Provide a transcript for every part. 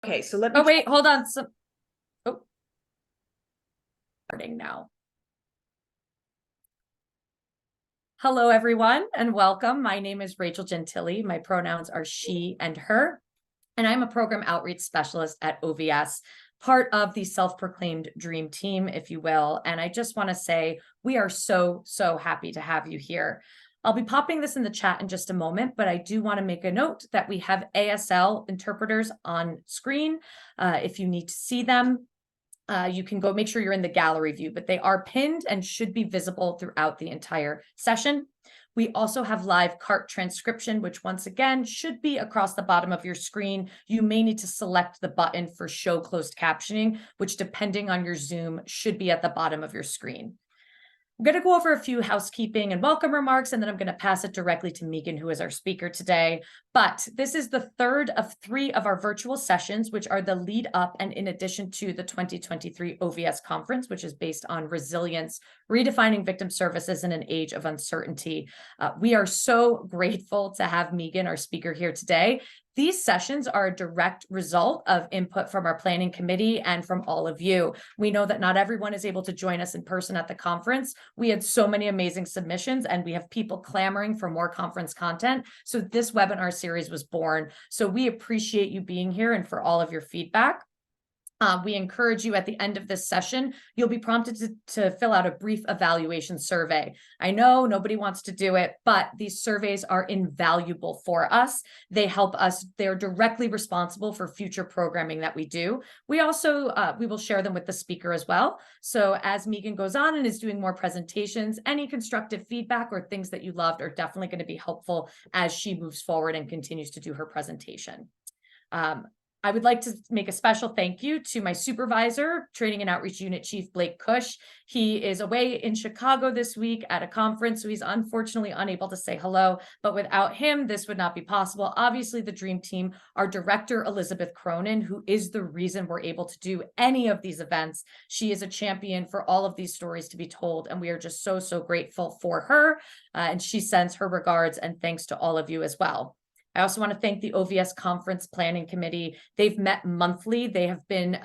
Okay, so let me. Oh, wait, hold on. Starting now. Hello, everyone, and welcome. My name is Rachel Gentili. My pronouns are she and her, and I'm a program outreach specialist at OVS, part of the self-proclaimed dream team, if you will. And I just want to say we are so happy to have you here. I'll be popping this in the chat in just a moment, but I do want to make a note that we have ASL interpreters on screen. If you need to see them, you can go make sure you're in the gallery view, but they are pinned and should be visible throughout the entire session. We also have live cart transcription, which once again should be across the bottom of your screen. You may need to select the button for show closed captioning, which depending on your Zoom should be at the bottom of your screen. I'm going to go over a few housekeeping and welcome remarks, and then I'm going to pass it directly to Megan, who is our speaker today. But this is the third of 3 of our virtual sessions, which are the lead up and in addition to the 2023 OVS conference, which is based on resilience, redefining victim services in an age of uncertainty. We are so grateful to have Megan, our speaker, here today. These sessions are a direct result of input from our planning committee and from all of you. We know that not everyone is able to join us in person at the conference. We had so many amazing submissions and we have people clamoring for more conference content. So this webinar series was born. So we appreciate you being here and for all of your feedback. We encourage you at the end of this session, you'll be prompted to fill out a brief evaluation survey. I know nobody wants to do it, but these surveys are invaluable for us. They help us. They're directly responsible for future programming that we do. We also, we will share them with the speaker as well. So as Megan goes on and is doing more presentations, any constructive feedback or things that you loved are definitely going to be helpful as she moves forward and continues to do her presentation. I would like to make a special thank you to my supervisor, Training and Outreach Unit Chief Blake Cush. He is away in Chicago this week at a conference, so he's unfortunately unable to say hello, but without him, this would not be possible. Obviously, the Dream Team, our director, Elizabeth Cronin, who is the reason we're able to do any of these events. She is a champion for all of these stories to be told, and we are just so grateful for her, and she sends her regards and thanks to all of you as well. I also want to thank the OVS Conference Planning Committee. They've met monthly. They have been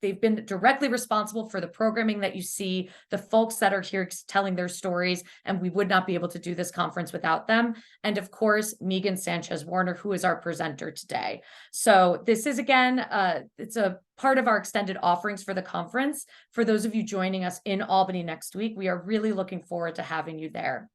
they've been directly responsible for the programming that you see, the folks that are here telling their stories, and we would not be able to do this conference without them. And of course, Megan Sanchez-Warner, who is our presenter today. So this is, again, it's a part of our extended offerings for the conference. For those of you joining us in Albany next week, we are really looking forward to having you there.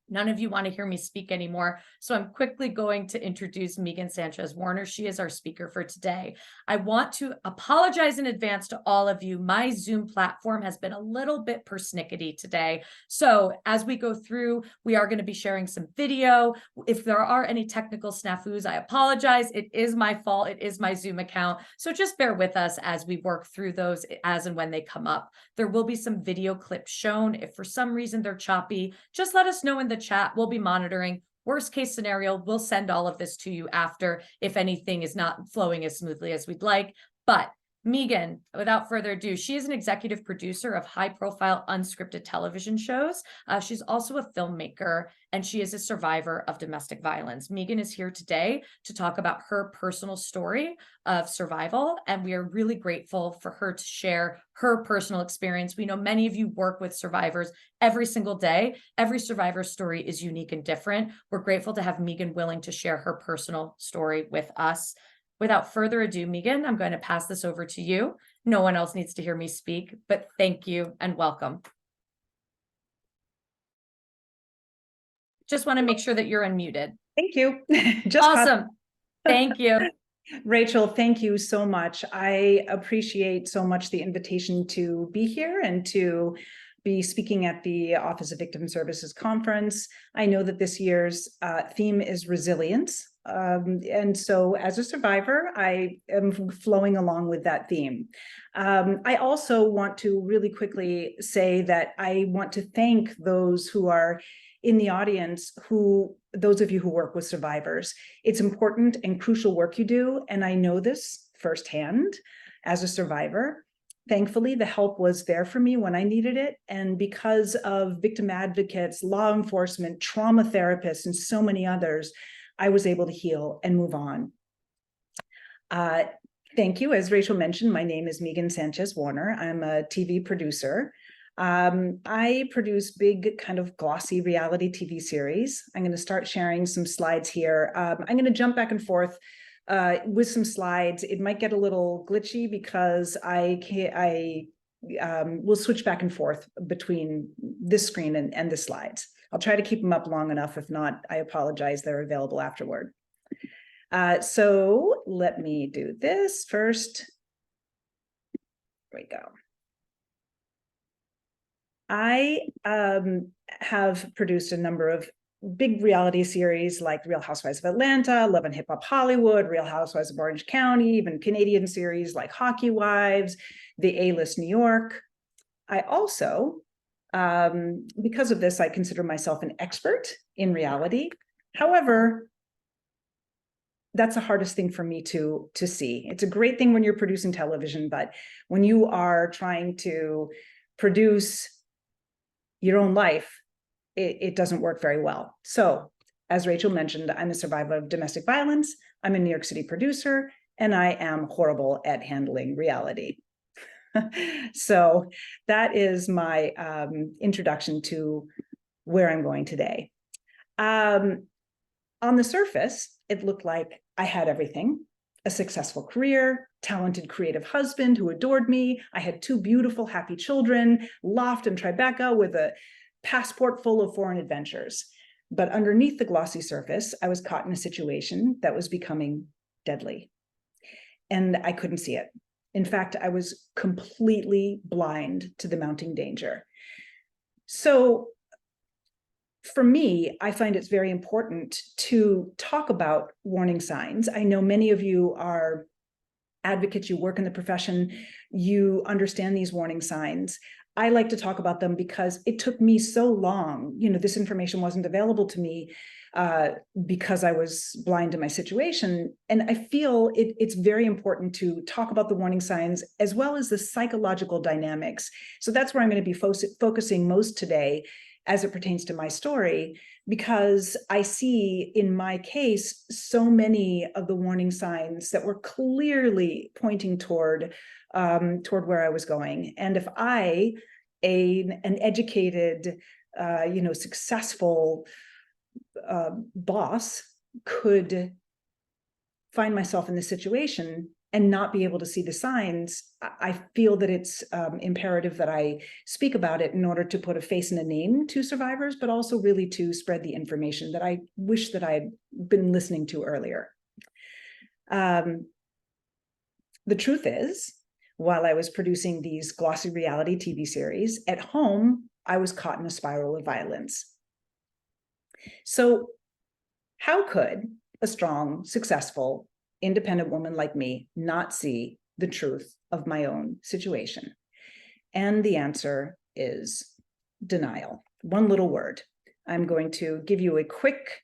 None of you want to hear me speak anymore, so I'm quickly going to introduce Megan Sanchez-Warner. She is our speaker for today. I want to apologize in advance to all of you. My Zoom platform has been a little bit persnickety today. So as we go through, we are going to be sharing some video. If there are any technical snafus, I apologize. It is my fault. It is my Zoom account. So just bear with us as we work through those as and when they come up. There will be some video clips shown. If for some reason they're choppy, just let us know in the chat. We'll be monitoring. Worst case scenario, we'll send all of this to you after if anything is not flowing as smoothly as we'd like. But Megan, without further ado, she is an executive producer of high-profile unscripted television shows. She's also a filmmaker, and she is a survivor of domestic violence. Megan is here today to talk about her personal story of survival, and we are really grateful for her to share her personal experience. We know many of you work with survivors every single day. Every survivor story is unique and different. We're grateful to have Megan willing to share her personal story with us. Without further ado, Megan, I'm going to pass this over to you. No one else needs to hear me speak, but thank you and welcome. Just want to make sure that you're unmuted. Thank you. Awesome. Thank you. Rachel, thank you so much. I appreciate so much the invitation to be here and to be speaking at the Office of Victim Services Conference. I know that this year's theme is resilience. And so as a survivor, I am flowing along with that theme. I also want to really quickly say that I want to thank those who are in the audience, those of you who work with survivors. It's important and crucial work you do, and I know this firsthand as a survivor. Thankfully, the help was there for me when I needed it, and because of victim advocates, law enforcement, trauma therapists, and so many others, I was able to heal and move on. Uh, Thank you. As Rachel mentioned, my name is Megan Sanchez Warner. I'm a TV producer. I produce big kind of glossy reality TV series. I'm going to start sharing some slides here. I'm going to jump back and forth with some slides. It might get a little glitchy because I will switch back and forth between this screen and the slides. I'll try to keep them up long enough. If not, I apologize. They're available afterward. So let me do this first. There we go. I have produced a number of big reality series like Real Housewives of Atlanta, Love and Hip Hop Hollywood, Real Housewives of Orange County, even Canadian series like Housewives, The A-List New York. I also, because of this, I consider myself an expert in reality. However, that's the hardest thing for me to see. It's a great thing when you're producing television, but when you are trying to produce your own life, it doesn't work very well. So, as Rachel mentioned, I'm a survivor of domestic violence. I'm a New York City producer, and I am horrible at handling reality. So that is my introduction to where I'm going today. On the surface, it looked like I had everything: a successful career, talented, creative husband who adored me. I had 2 beautiful, happy children, loft and Tribeca with a passport full of foreign adventures. But underneath the glossy surface, I was caught in a situation that was becoming deadly. And I couldn't see it. In fact, I was completely blind to the mounting danger. So for me, I find it's very important to talk about warning signs. I know many of you are advocates, you work in the profession, you understand these warning signs. I like to talk about them because it took me so long. This information wasn't available to me because I was blind to my situation. And I feel it's very important to talk about the warning signs as well as the psychological dynamics. So that's where I'm going to be focusing most today as it pertains to my story, because I see in my case so many of the warning signs that were clearly pointing toward where I was going. And if I, an educated, successful boss, could find myself in this situation and not be able to see the signs, I feel that it's imperative that I speak about it in order to put a face and a name to survivors, but also really to spread the information that I wish that I had been listening to earlier. The truth is, while I was producing these glossy reality TV series, at home, I was caught in a spiral of violence. So how could a strong, successful, independent woman like me not see the truth of my own situation? And the answer is denial. One little word. I'm going to give you a quick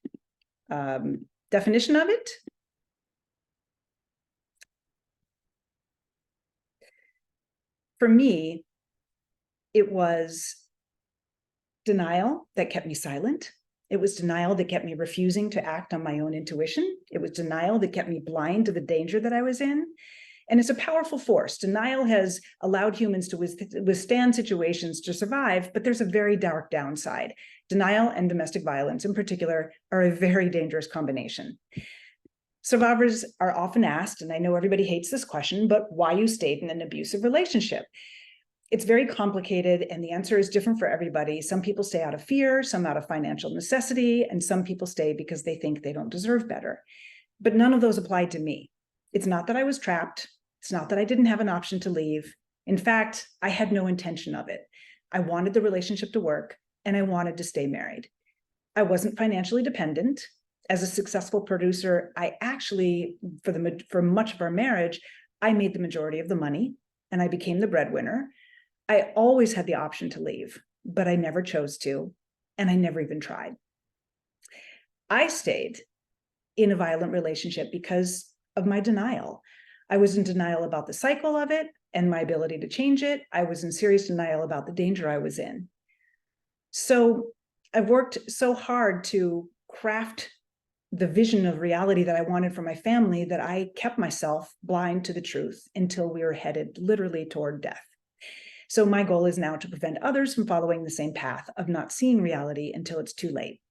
definition of it. For me, it was denial that kept me silent. It was denial that kept me refusing to act on my own intuition. It was denial that kept me blind to the danger that I was in. And it's a powerful force. Denial has allowed humans to withstand situations to survive, but there's a very dark downside. Denial and domestic violence in particular are a very dangerous combination. Survivors are often asked, and I know everybody hates this question, but why you stayed in an abusive relationship? It's very complicated, and the answer is different for everybody. Some people stay out of fear, some out of financial necessity, and some people stay because they think they don't deserve better. But none of those applied to me. It's not that I was trapped. It's not that I didn't have an option to leave. In fact, I had no intention of it. I wanted the relationship to work, and I wanted to stay married. I wasn't financially dependent. As a successful producer, I actually, for much of our marriage, I made the majority of the money, and I became the breadwinner. I always had the option to leave, but I never chose to, and I never even tried. I stayed in a violent relationship because of my denial. I was in denial about the cycle of it and my ability to change it. I was in serious denial about the danger I was in. So I've worked so hard to craft the vision of reality that I wanted for my family that I kept myself blind to the truth until we were headed literally toward death. So my goal is now to prevent others from following the same path of not seeing reality until it's too late.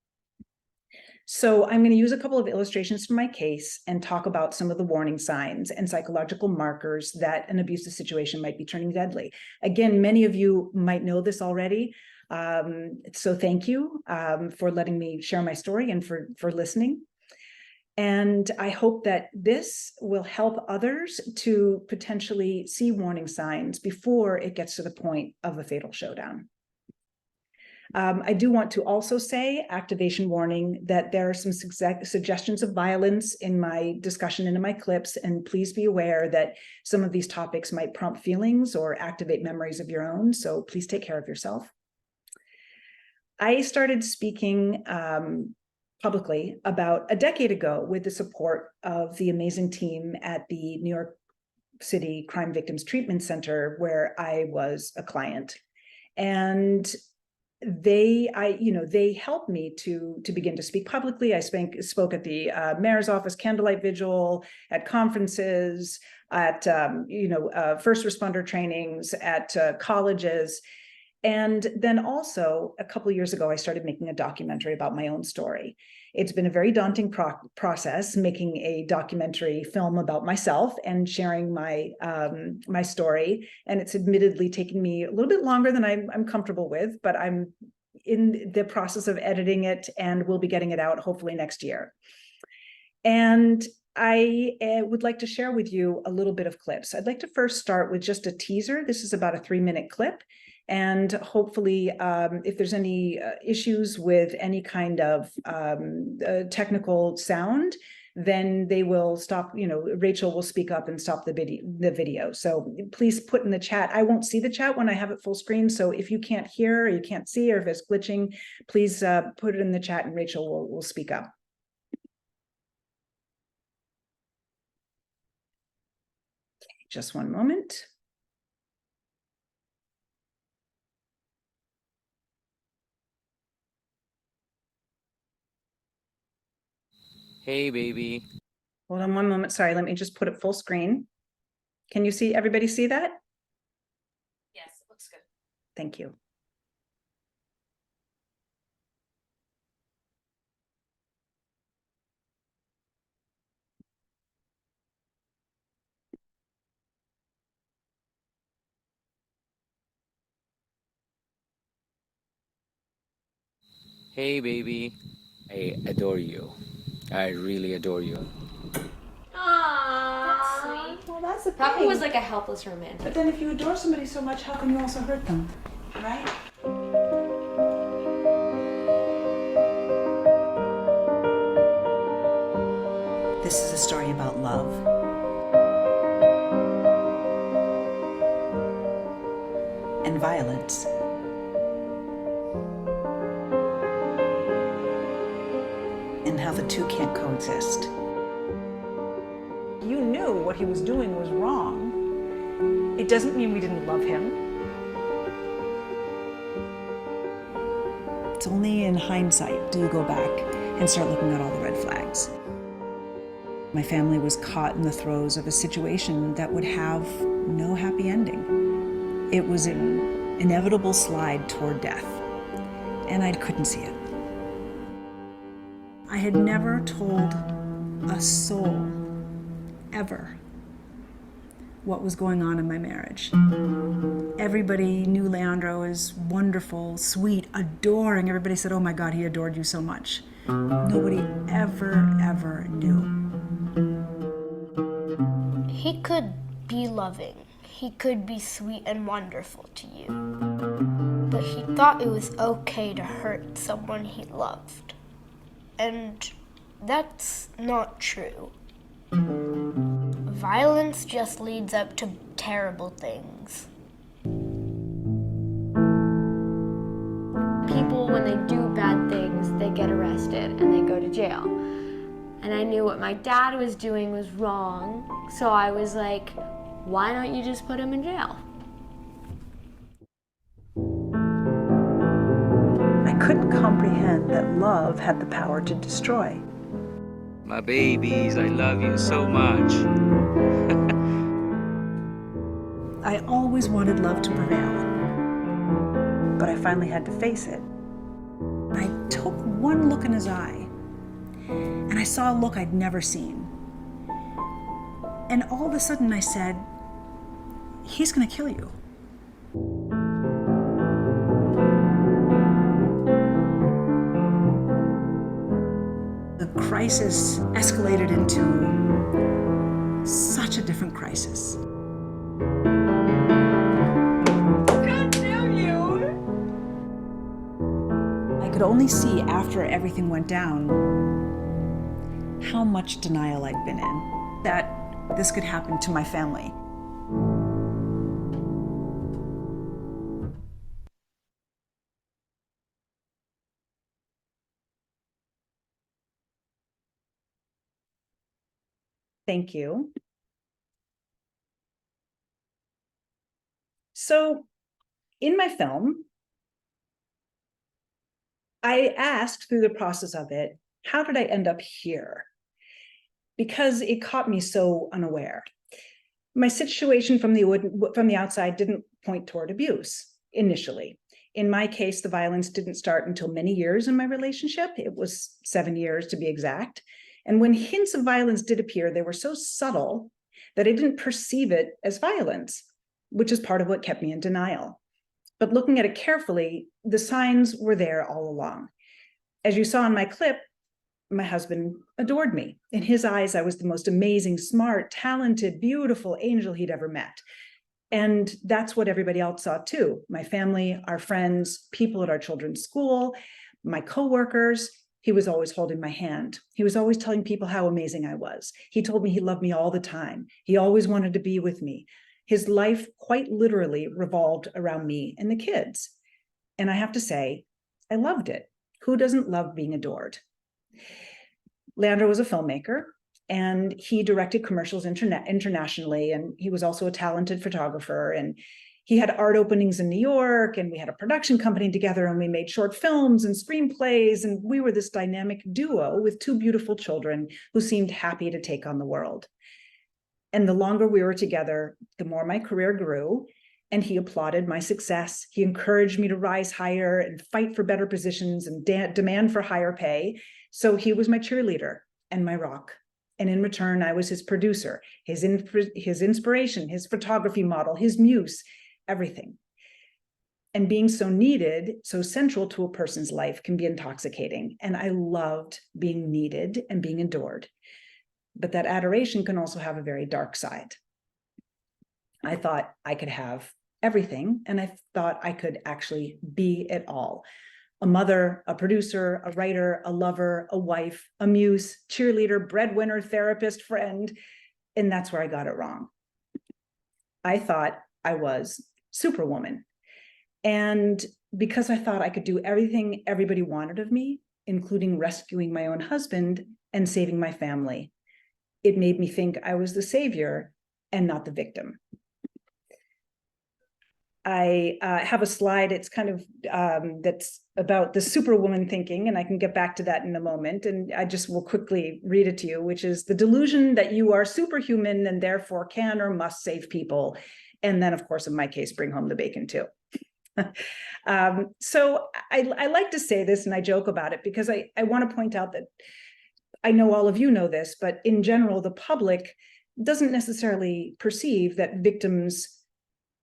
So I'm going to use a couple of illustrations from my case and talk about some of the warning signs and psychological markers that an abusive situation might be turning deadly. Again, many of you might know this already. So thank you for letting me share my story and for listening. And I hope that this will help others to potentially see warning signs before it gets to the point of a fatal showdown. I do want to also say, activation warning, that there are some suggestions of violence in my discussion and in my clips, and please be aware that some of these topics might prompt feelings or activate memories of your own, so please take care of yourself. I started speaking publicly about a decade ago with the support of the amazing team at the New York City Crime Victims Treatment Center, where I was a client. And they helped me to begin to speak publicly. I spoke at the mayor's office candlelight vigil, at conferences, at first responder trainings, at colleges. And then also a couple of years ago, I started making a documentary about my own story. It's been a very daunting process making a documentary film about myself and sharing my my story. And it's admittedly taken me a little bit longer than I'm comfortable with, but I'm in the process of editing it and we'll be getting it out hopefully next year. And I would like to share with you a little bit of clips. I'd like to first start with just a teaser. This is about a 3-minute clip. And hopefully, if there's any issues with any kind of technical sound, then they will stop, Rachel will speak up and stop the video. So please put in the chat. I won't see the chat when I have it full screen. So if you can't hear or you can't see, or if it's glitching, please put it in the chat and Rachel will speak up. Okay, just one moment. Hey, baby. Hold on one moment. Sorry, let me just put it full screen. Can you see, everybody see that? Yes, it looks good. Thank you. Hey, baby. I adore you. I really adore you. Aww. That's sweet. Well, that's the Papa thing. was like a helpless romantic. But then if you adore somebody so much, how can you also hurt them, right? This is a story about love. And violence. And how the two can't coexist. You knew what he was doing was wrong. It doesn't mean we didn't love him. It's only in hindsight do you go back and start looking at all the red flags. My family was caught in the throes of a situation that would have no happy ending. It was an inevitable slide toward death, and I couldn't see it. I had never told a soul, ever, what was going on in my marriage. Everybody knew Leandro as wonderful, sweet, adoring. Everybody said, oh my God, he adored you so much. Nobody ever knew. He could be loving. He could be sweet and wonderful to you. But he thought it was okay to hurt someone he loved. And that's not true. Violence just leads up to terrible things. People, when they do bad things, they get arrested and they go to jail. And I knew what my dad was doing was wrong, so I was like, why don't you just put him in jail? I couldn't comprehend that love had the power to destroy. My babies, I love you so much. I always wanted love to prevail, but I finally had to face it. I took one look in his eye, and I saw a look I'd never seen. And all of a sudden I said, he's gonna kill you. The crisis escalated into such a different crisis. God damn you! I could only see after everything went down how much denial I'd been in, that this could happen to my family. Thank you. So in my film, I asked through the process of it, how did I end up here? Because it caught me so unaware. My situation from the outside didn't point toward abuse initially. In my case, the violence didn't start until many years in my relationship. It was 7 years to be exact. And when hints of violence did appear, they were so subtle that I didn't perceive it as violence, which is part of what kept me in denial. But looking at it carefully, the signs were there all along. As you saw in my clip, my husband adored me. In his eyes, I was the most amazing, smart, talented, beautiful angel he'd ever met. And that's what everybody else saw too. My family, our friends, people at our children's school, my coworkers. He was always holding my hand. He was always telling people how amazing I was. He told me he loved me all the time. He always wanted to be with me. His life quite literally revolved around me and the kids. And I have to say, I loved it. Who doesn't love being adored? Leandro was a filmmaker, and he directed commercials internationally, and he was also a talented photographer, and he had art openings in New York, and we had a production company together, and we made short films and screenplays, and we were this dynamic duo with 2 beautiful children who seemed happy to take on the world. And the longer we were together, the more my career grew, and he applauded my success. He encouraged me to rise higher and fight for better positions and demand for higher pay. So he was my cheerleader and my rock. And in return, I was his producer, his inspiration, his photography model, his muse, everything. And being so needed, so central to a person's life can be intoxicating. And I loved being needed and being adored. But that adoration can also have a very dark side. I thought I could have everything, and I thought I could actually be it all. A mother, a producer, a writer, a lover, a wife, a muse, cheerleader, breadwinner, therapist, friend, and that's where I got it wrong. I thought I was Superwoman. And because I thought I could do everything everybody wanted of me, including rescuing my own husband and saving my family, it made me think I was the savior and not the victim. I have a slide, it's kind of, that's about the Superwoman thinking, and I can get back to that in a moment. And I just will quickly read it to you, which is the delusion that you are superhuman and therefore can or must save people. And then, of course, in my case, bring home the bacon too. So I like to say this, and I joke about it because I want to point out that I know all of you know this, but in general, the public doesn't necessarily perceive that victims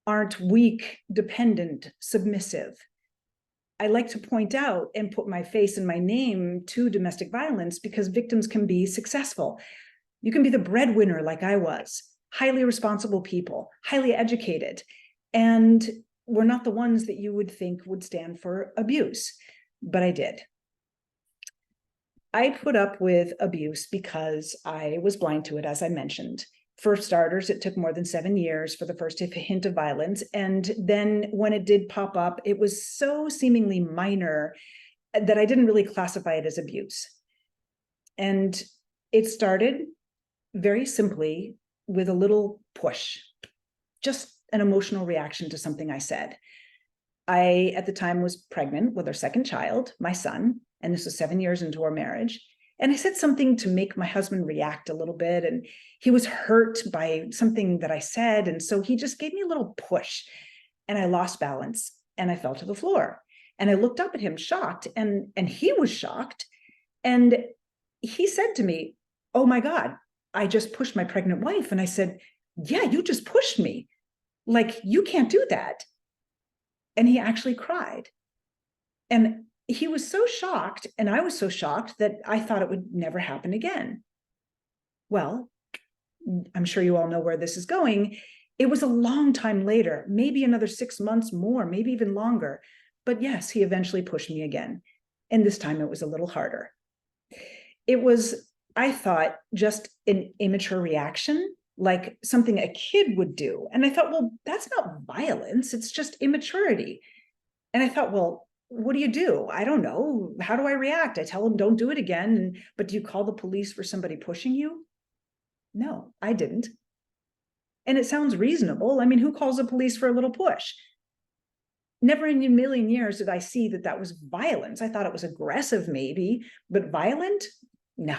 aren't weak, dependent, submissive. I like to point out and put my face and my name to domestic violence because victims can be successful. You can be the breadwinner like I was, highly responsible people, highly educated, and we're not the ones that you would think would stand for abuse, but I did. I put up with abuse because I was blind to it, as I mentioned. For starters, it took more than 7 years for the first hint of violence. And then when it did pop up, it was so seemingly minor that I didn't really classify it as abuse. And it started very simply with a little push, just an emotional reaction to something I said. I, at the time, was pregnant with our second child, my son, and this was 7 years into our marriage. And I said something to make my husband react a little bit, and he was hurt by something that I said. And so he just gave me a little push, and I lost balance and I fell to the floor. And I looked up at him shocked, and he was shocked. And he said to me, "Oh my God, I just pushed my pregnant wife." And I said, "Yeah, you just pushed me. Like, you can't do that." And he actually cried. And he was so shocked, and I was so shocked, that I thought it would never happen again. Well, I'm sure you all know where this is going. It was a long time later, maybe another 6 months more, maybe even longer. But yes, he eventually pushed me again. And this time it was a little harder. It was, I thought, just an immature reaction, like something a kid would do. And I thought, well, that's not violence, it's just immaturity. And I thought, well, what do you do? I don't know. How do I react? I tell him, don't do it again. But do you call the police for somebody pushing you? No, I didn't. And it sounds reasonable. I mean, who calls the police for a little push? Never in a million years did I see that that was violence. I thought it was aggressive, maybe, but violent? No.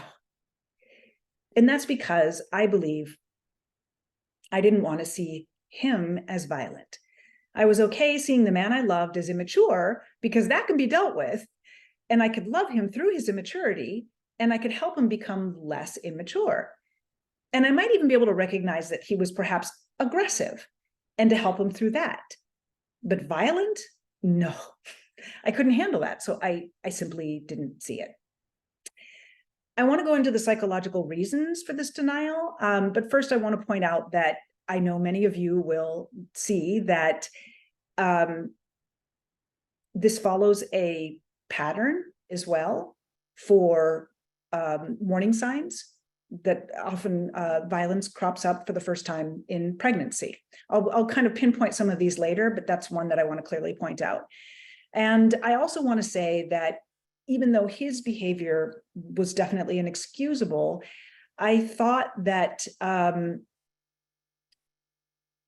And that's because I believe I didn't want to see him as violent. I was okay seeing the man I loved as immature, because that can be dealt with, and I could love him through his immaturity, and I could help him become less immature. And I might even be able to recognize that he was perhaps aggressive, and to help him through that. But violent? No, I couldn't handle that. So I simply didn't see it. I want to go into the psychological reasons for this denial. But first, I want to point out that I know many of you will see that this follows a pattern as well for warning signs that often violence crops up for the first time in pregnancy. I'll kind of pinpoint some of these later, but that's one that I want to clearly point out. And I also want to say that even though his behavior was definitely inexcusable, I thought that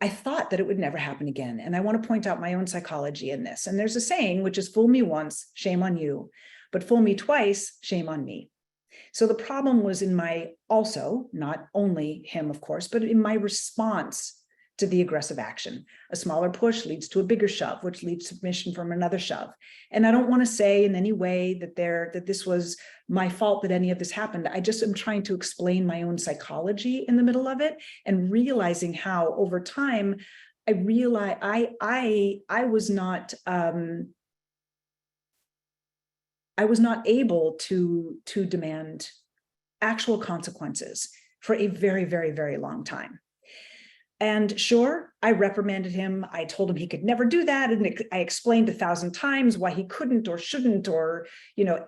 it would never happen again. And I want to point out my own psychology in this. And there's a saying, which is fool me once, shame on you, but fool me twice, shame on me. So the problem was in my, also, not only him, of course, but in my response to the aggressive action. A smaller push leads to a bigger shove, which leads to submission from another shove. And I don't want to say in any way that this was my fault that any of this happened. I just am trying to explain my own psychology in the middle of it, and realizing how over time I realized I was not able to demand actual consequences for a very, very, very long time. And sure, I reprimanded him. I told him he could never do that. And I explained 1,000 times why he couldn't or shouldn't or,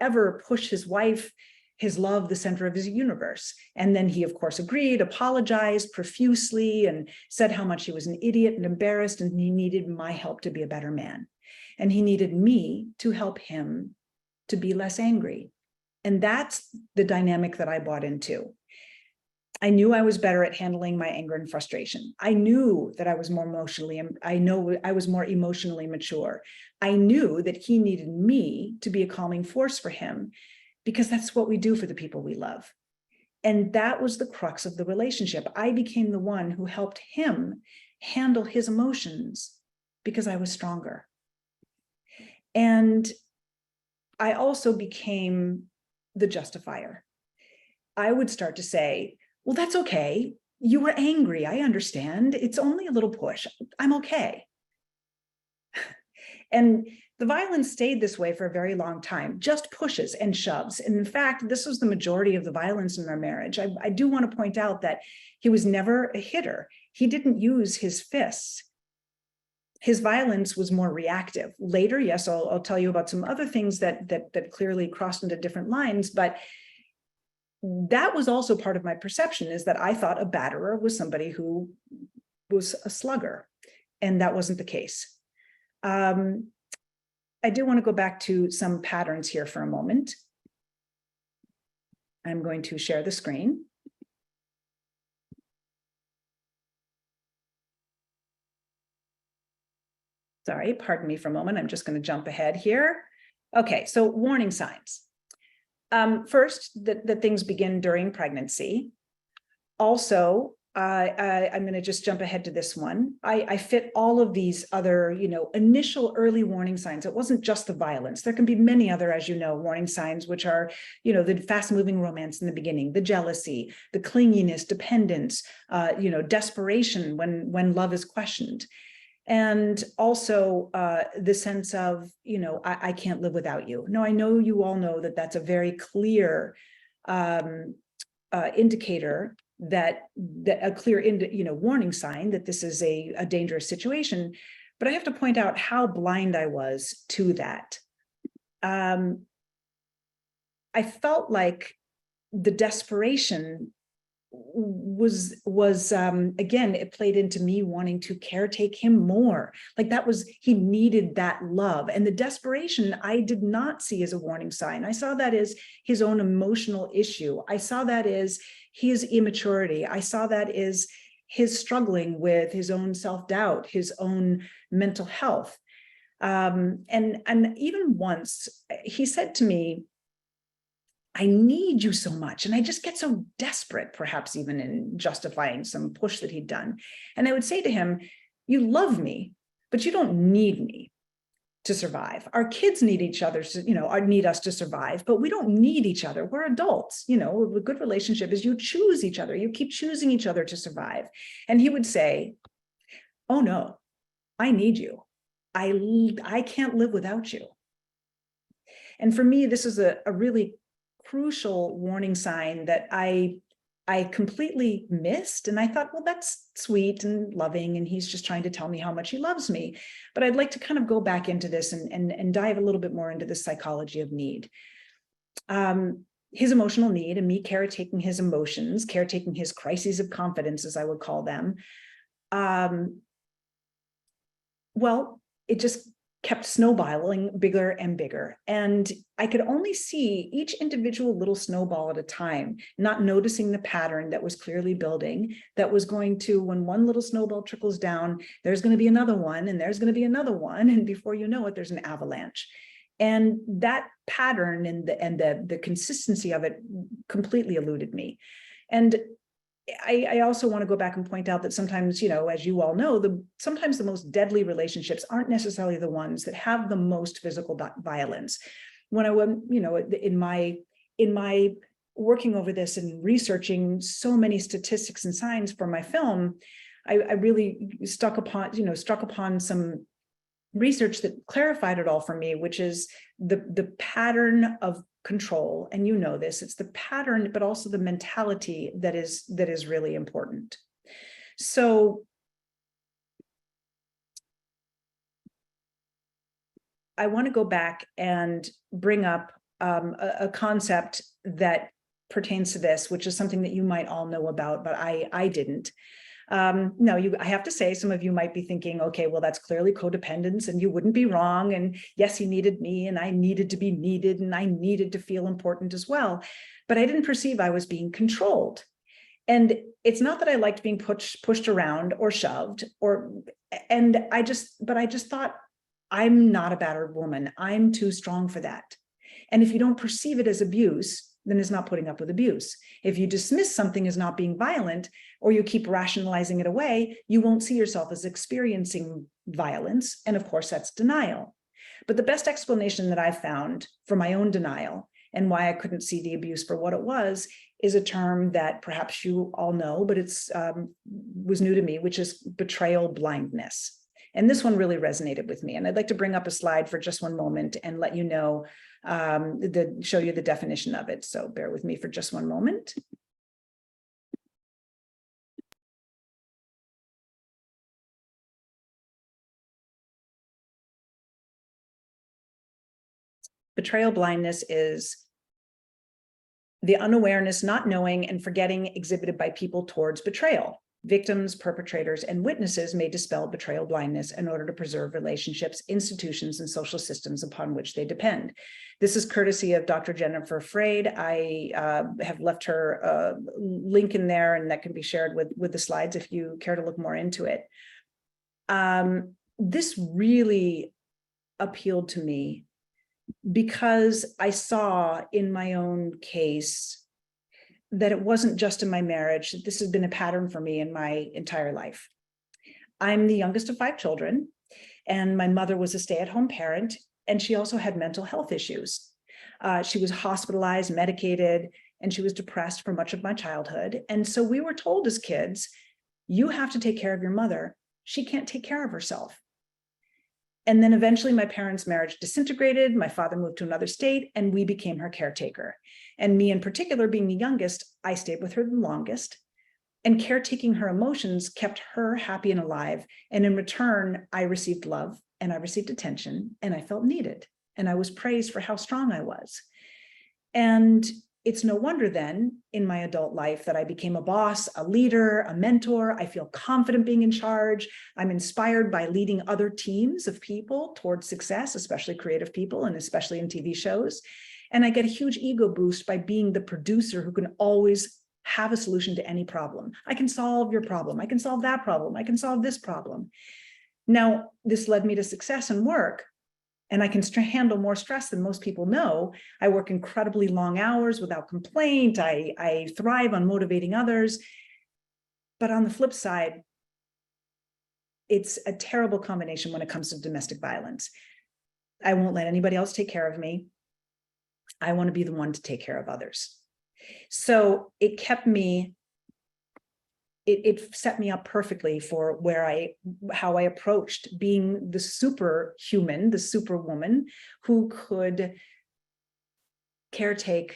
ever push his wife, his love, the center of his universe. And then he, of course, agreed, apologized profusely, and said how much he was an idiot and embarrassed, and he needed my help to be a better man. And he needed me to help him to be less angry. And that's the dynamic that I bought into. I knew I was better at handling my anger and frustration. I knew that I was more emotionally mature. I knew that he needed me to be a calming force for him, because that's what we do for the people we love. And that was the crux of the relationship. I became the one who helped him handle his emotions because I was stronger. And I also became the justifier. I would start to say, well, that's okay. You were angry. I understand. It's only a little push. I'm okay. And the violence stayed this way for a very long time, just pushes and shoves. And in fact, this was the majority of the violence in our marriage. I do want to point out that he was never a hitter. He didn't use his fists. His violence was more reactive. Later, yes, I'll tell you about some other things that clearly crossed into different lines, but that was also part of my perception, is that I thought a batterer was somebody who was a slugger, and that wasn't the case. I do want to go back to some patterns here for a moment. I'm going to share the screen. Sorry, pardon me for a moment. I'm just going to jump ahead here. Okay, so warning signs. First, that things begin during pregnancy. Also, I'm going to just jump ahead to this one. I fit all of these other, initial early warning signs. It wasn't just the violence. There can be many other, as you know, warning signs, which are, the fast-moving romance in the beginning, the jealousy, the clinginess, dependence, desperation when love is questioned. And also the sense of, I can't live without you. Now, I know you all know that that's a very clear indicator, that a clear warning sign that this is a dangerous situation. But I have to point out how blind I was to that. I felt like the desperation was again, it played into me wanting to caretake him more. Like he needed that love. And the desperation I did not see as a warning sign. I saw that as his own emotional issue. I saw that as his immaturity. I saw that as his struggling with his own self-doubt, his own mental health. And even once he said to me, I need you so much. And I just get so desperate, perhaps even in justifying some push that he'd done. And I would say to him, you love me, but you don't need me to survive. Our kids need each other, need us to survive, but we don't need each other. We're adults. A good relationship is you choose each other. You keep choosing each other to survive. And he would say, oh no, I need you. I can't live without you. And for me, this is a really crucial warning sign that I completely missed. And I thought, well, that's sweet and loving, and he's just trying to tell me how much he loves me. But I'd like to kind of go back into this and dive a little bit more into the psychology of need. His emotional need, and me caretaking his emotions, caretaking his crises of confidence, as I would call them. Well, it just kept snowballing bigger and bigger. And I could only see each individual little snowball at a time, not noticing the pattern that was clearly building, that was going to, when one little snowball trickles down, there's going to be another one, and there's going to be another one. And before you know it, there's an avalanche. And that pattern and the consistency of it completely eluded me. And I also want to go back and point out that sometimes, as you all know, sometimes the most deadly relationships aren't necessarily the ones that have the most physical violence. When I went, in my working over this and researching so many statistics and signs for my film, I really struck upon some research that clarified it all for me, which is the pattern of control. And this, it's the pattern, but also the mentality that is really important. So I want to go back and bring up a concept that pertains to this, which is something that you might all know about, but I didn't. I have to say, some of you might be thinking, okay, well, that's clearly codependence, and you wouldn't be wrong. And yes, he needed me, and I needed to be needed, and I needed to feel important as well. But I didn't perceive I was being controlled. And it's not that I liked being pushed around or shoved, but I just thought, I'm not a battered woman. I'm too strong for that. And if you don't perceive it as abuse, then it's not putting up with abuse. If you dismiss something as not being violent, or you keep rationalizing it away, you won't see yourself as experiencing violence. And of course, that's denial. But the best explanation that I've found for my own denial and why I couldn't see the abuse for what it was is a term that perhaps you all know, but it's was new to me, which is betrayal blindness. And this one really resonated with me. And I'd like to bring up a slide for just one moment and let you know, show you the definition of it. So bear with me for just one moment. Betrayal blindness is the unawareness, not knowing, and forgetting exhibited by people towards betrayal. Victims, perpetrators, and witnesses may dispel betrayal blindness in order to preserve relationships, institutions, and social systems upon which they depend. This is courtesy of Dr. Jennifer Freyd. I have left her link in there, and that can be shared with the slides if you care to look more into it. This really appealed to me because I saw in my own case that it wasn't just in my marriage. This has been a pattern for me in my entire life. I'm the youngest of 5 children, and my mother was a stay-at-home parent, and she also had mental health issues. She was hospitalized, medicated, and she was depressed for much of my childhood. And so we were told as kids, you have to take care of your mother. She can't take care of herself. And then eventually my parents' marriage disintegrated. My father moved to another state, and we became her caretaker. And me in particular, being the youngest, I stayed with her the longest. And caretaking her emotions kept her happy and alive. And in return, I received love, and I received attention, and I felt needed. And I was praised for how strong I was. And it's no wonder then in my adult life that I became a boss, a leader, a mentor. I feel confident being in charge. I'm inspired by leading other teams of people towards success, especially creative people, and especially in TV shows. And I get a huge ego boost by being the producer who can always have a solution to any problem. I can solve your problem. I can solve that problem. I can solve this problem. Now, this led me to success and work, and I can handle more stress than most people know. I work incredibly long hours without complaint. I thrive on motivating others. But on the flip side, it's a terrible combination when it comes to domestic violence. I won't let anybody else take care of me. I want to be the one to take care of others. So it kept me, it set me up perfectly for how I approached being the superhuman, the superwoman who could caretake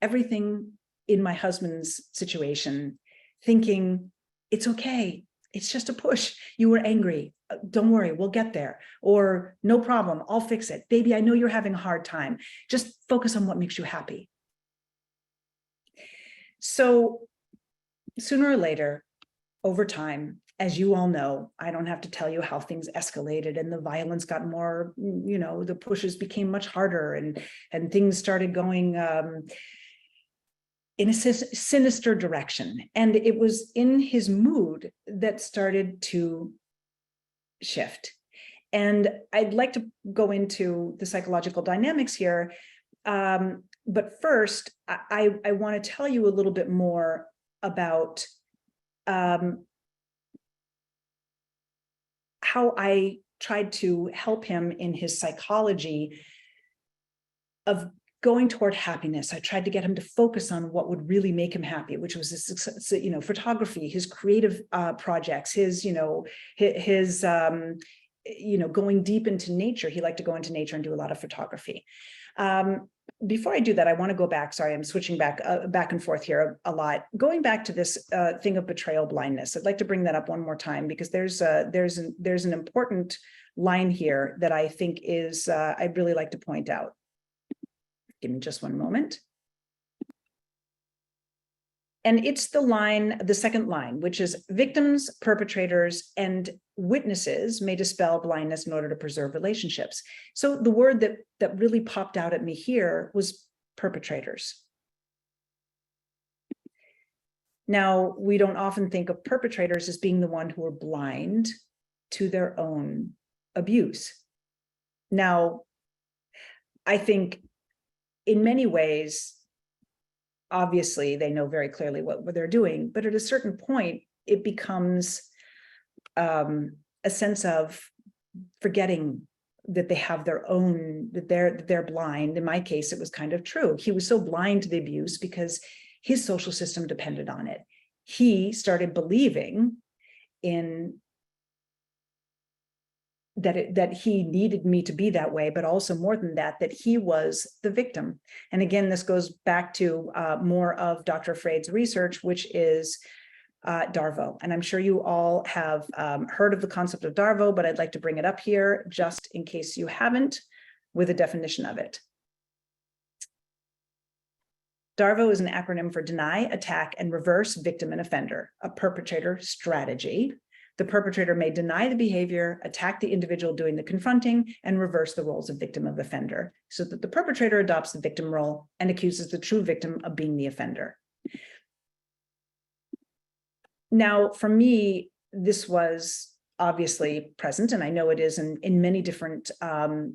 everything in my husband's situation, thinking, it's okay. It's just a push. You were angry. Don't worry, we'll get there. Or no problem, I'll fix it. Baby, I know you're having a hard time. Just focus on what makes you happy. So sooner or later, over time, as you all know, I don't have to tell you how things escalated and the violence got more, the pushes became much harder, and things started going in a sinister direction. And it was in his mood that started to shift. And I'd like to go into the psychological dynamics here. But first, I want to tell you a little bit more about how I tried to help him in his psychology of going toward happiness. I tried to get him to focus on what would really make him happy, which was his, photography, his creative projects, his going deep into nature. He liked to go into nature and do a lot of photography. Before I do that, I want to go back. Sorry, I'm switching back and forth here a lot. Going back to this thing of betrayal blindness, I'd like to bring that up one more time, because there's an important line here that I think is I'd really like to point out. Give me just one moment. And it's the second line, which is victims, perpetrators, and witnesses may dispel blindness in order to preserve relationships. So the word that really popped out at me here was perpetrators. Now, we don't often think of perpetrators as being the one who are blind to their own abuse. Now, I think in many ways, obviously, they know very clearly what they're doing, but at a certain point, it becomes a sense of forgetting that they have their own, that they're blind. In my case, it was kind of true. He was so blind to the abuse because his social system depended on it. He started believing in that he needed me to be that way, but also more than that, that he was the victim. And again, this goes back to more of Dr. Freud's research, which is Darvo. And I'm sure you all have heard of the concept of Darvo, but I'd like to bring it up here just in case you haven't, with a definition of it. Darvo is an acronym for deny, attack, and reverse victim and offender, a perpetrator strategy. The perpetrator may deny the behavior, attack the individual doing the confronting, and reverse the roles of victim of offender, so that the perpetrator adopts the victim role and accuses the true victim of being the offender. Now, for me, this was obviously present, and I know it is in many different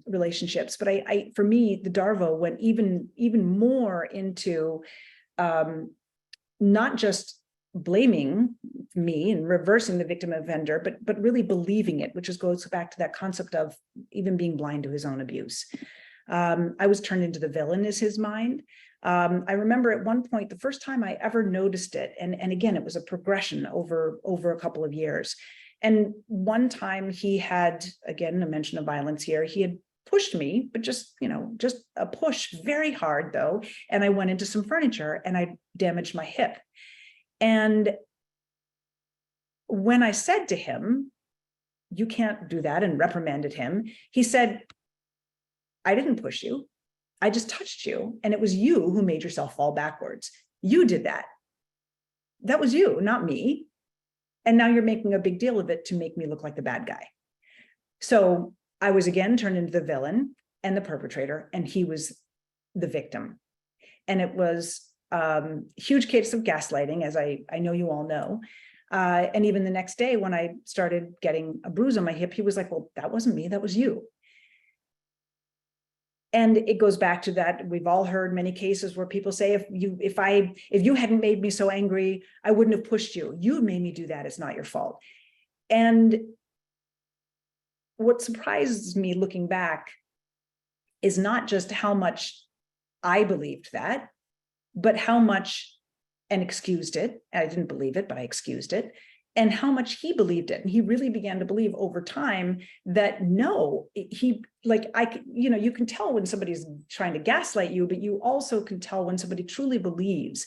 relationships. But for me, the Darvo went even more into not just blaming me and reversing the victim offender, but really believing it, which goes back to that concept of even being blind to his own abuse. I was turned into the villain is his mind. I remember at one point, the first time I ever noticed it, and again, it was a progression over a couple of years. And one time he had, again, a mention of violence here, he had pushed me, but just a push very hard though. And I went into some furniture and I damaged my hip. And when I said to him, you can't do that, and reprimanded him, he said, I didn't push you. I just touched you. And it was you who made yourself fall backwards. You did that. That was you, not me. And now you're making a big deal of it to make me look like the bad guy. So I was again turned into the villain and the perpetrator, and he was the victim. And it was a huge case of gaslighting, as I know you all know. And even the next day when I started getting a bruise on my hip, he was like, well, that wasn't me, that was you. And it goes back to that. We've all heard many cases where people say, if you hadn't made me so angry, I wouldn't have pushed you. You made me do that. It's not your fault. And what surprises me looking back is not just how much I believed that, but how much, and excused it. I didn't believe it, but I excused it. And how much he believed it. And he really began to believe over time that no, you can tell when somebody's trying to gaslight you, but you also can tell when somebody truly believes.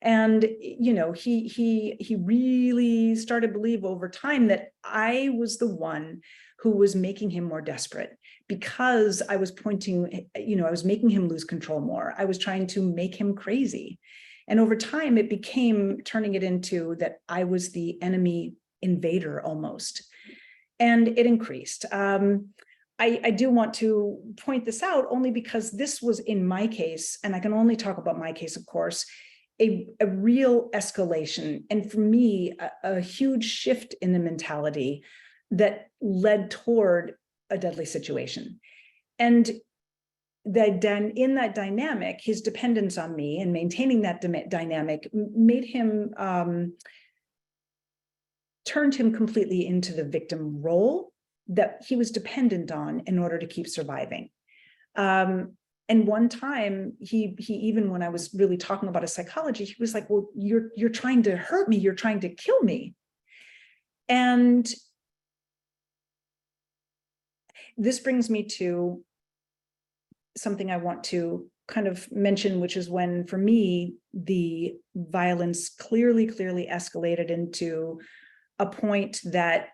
And, he really started to believe over time that I was the one who was making him more desperate, because I was I was making him lose control more. I was trying to make him crazy. And over time, it became turning it into that I was the enemy invader almost. And it increased. I do want to point this out only because this was in my case, and I can only talk about my case, of course, a real escalation. And for me, a huge shift in the mentality that led toward a deadly situation. And in that dynamic, his dependence on me and maintaining that dynamic made him, turned him completely into the victim role that he was dependent on in order to keep surviving. And one time, he even, when I was really talking about his psychology, he was like, well, you're trying to hurt me, you're trying to kill me. And this brings me to something I want to kind of mention, which is when, for me, the violence clearly escalated into a point that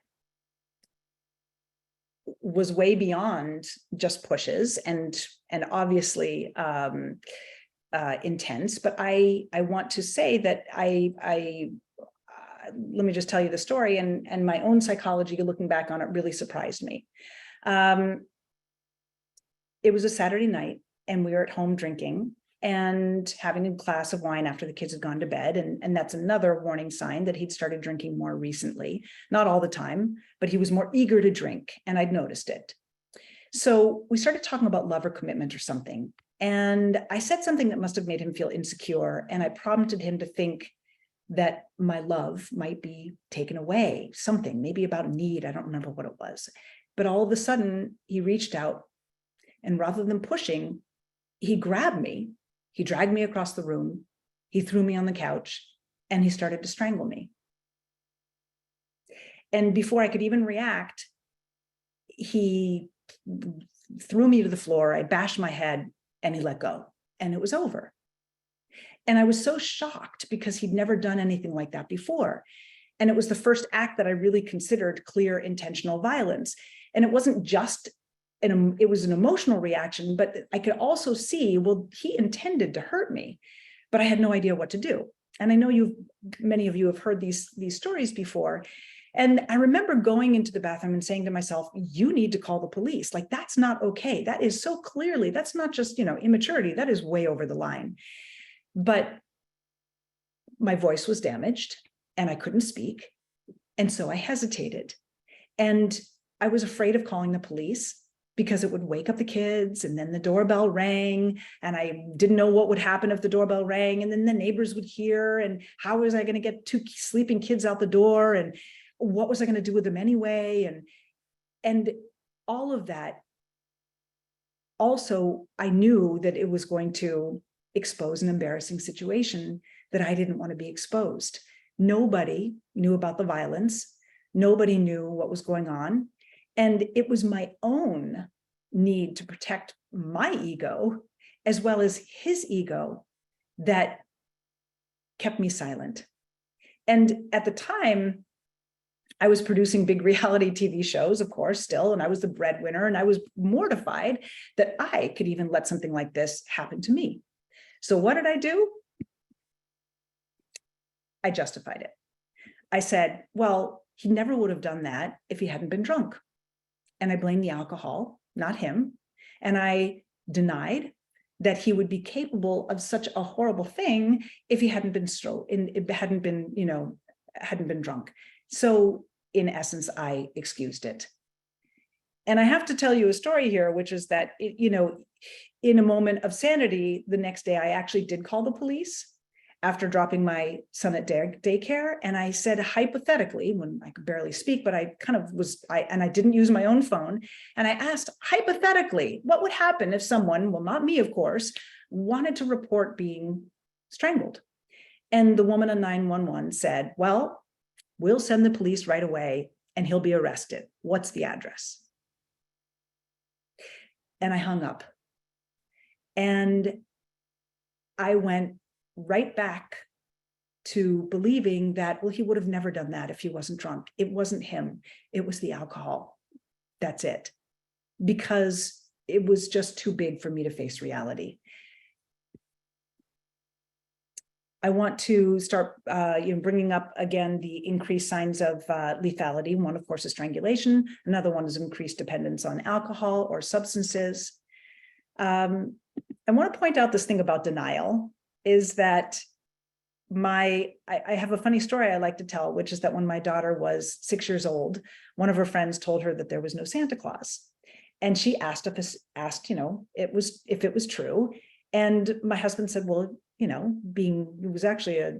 was way beyond just pushes and obviously intense. But I want to say that let me just tell you the story, and my own psychology looking back on it really surprised me. It was a Saturday night and we were at home drinking and having a glass of wine after the kids had gone to bed. And that's another warning sign that he'd started drinking more recently, not all the time, but he was more eager to drink, and I'd noticed it. So we started talking about love or commitment or something. And I said something that must have made him feel insecure. And I prompted him to think that my love might be taken away, something, maybe about a need. I don't remember what it was. But all of a sudden he reached out, and rather than pushing, he grabbed me, he dragged me across the room, he threw me on the couch, and he started to strangle me. And before I could even react, he threw me to the floor, I bashed my head, and he let go, and it was over. And I was so shocked because he'd never done anything like that before. And it was the first act that I really considered clear intentional violence. And it wasn't just it was an emotional reaction, but I could also see, well, he intended to hurt me, but I had no idea what to do. And I know many of you have heard these stories before. And I remember going into the bathroom and saying to myself, you need to call the police. Like, that's not okay. That is so clearly, that's not just, immaturity. That is way over the line. But my voice was damaged and I couldn't speak. And so I hesitated. And I was afraid of calling the police because it would wake up the kids, and then the doorbell rang, and I didn't know what would happen if the doorbell rang, and then the neighbors would hear, and how was I going to get 2 sleeping kids out the door, and what was I going to do with them anyway? And all of that. Also, I knew that it was going to expose an embarrassing situation that I didn't want to be exposed. Nobody knew about the violence. Nobody knew what was going on. And it was my own need to protect my ego, as well as his ego, that kept me silent. And at the time, I was producing big reality TV shows, of course, still, and I was the breadwinner, and I was mortified that I could even let something like this happen to me. So what did I do? I justified it. I said, well, he never would have done that if he hadn't been drunk. And I blamed the alcohol, not him. And I denied that he would be capable of such a horrible thing if he hadn't been hadn't been drunk. So in essence, I excused it. And I have to tell you a story here, which is that, in a moment of sanity, the next day I actually did call the police after dropping my son at daycare. And I said, hypothetically, when I could barely speak, but I kind of was, and I didn't use my own phone. And I asked, hypothetically, what would happen if someone, well, not me, of course, wanted to report being strangled? And the woman on 911 said, well, we'll send the police right away and he'll be arrested. What's the address? And I hung up. And I went right back to believing that, well, he would have never done that if he wasn't drunk. It wasn't him. It was the alcohol. That's it. Because it was just too big for me to face reality. I want to start bringing up again the increased signs of lethality. One, of course, is strangulation. Another one is increased dependence on alcohol or substances. I want to point out this thing about denial is that I have a funny story I like to tell, which is that when my daughter was 6 years old, one of her friends told her that there was no Santa Claus. And she asked if it was true. And my husband said, well, he was actually a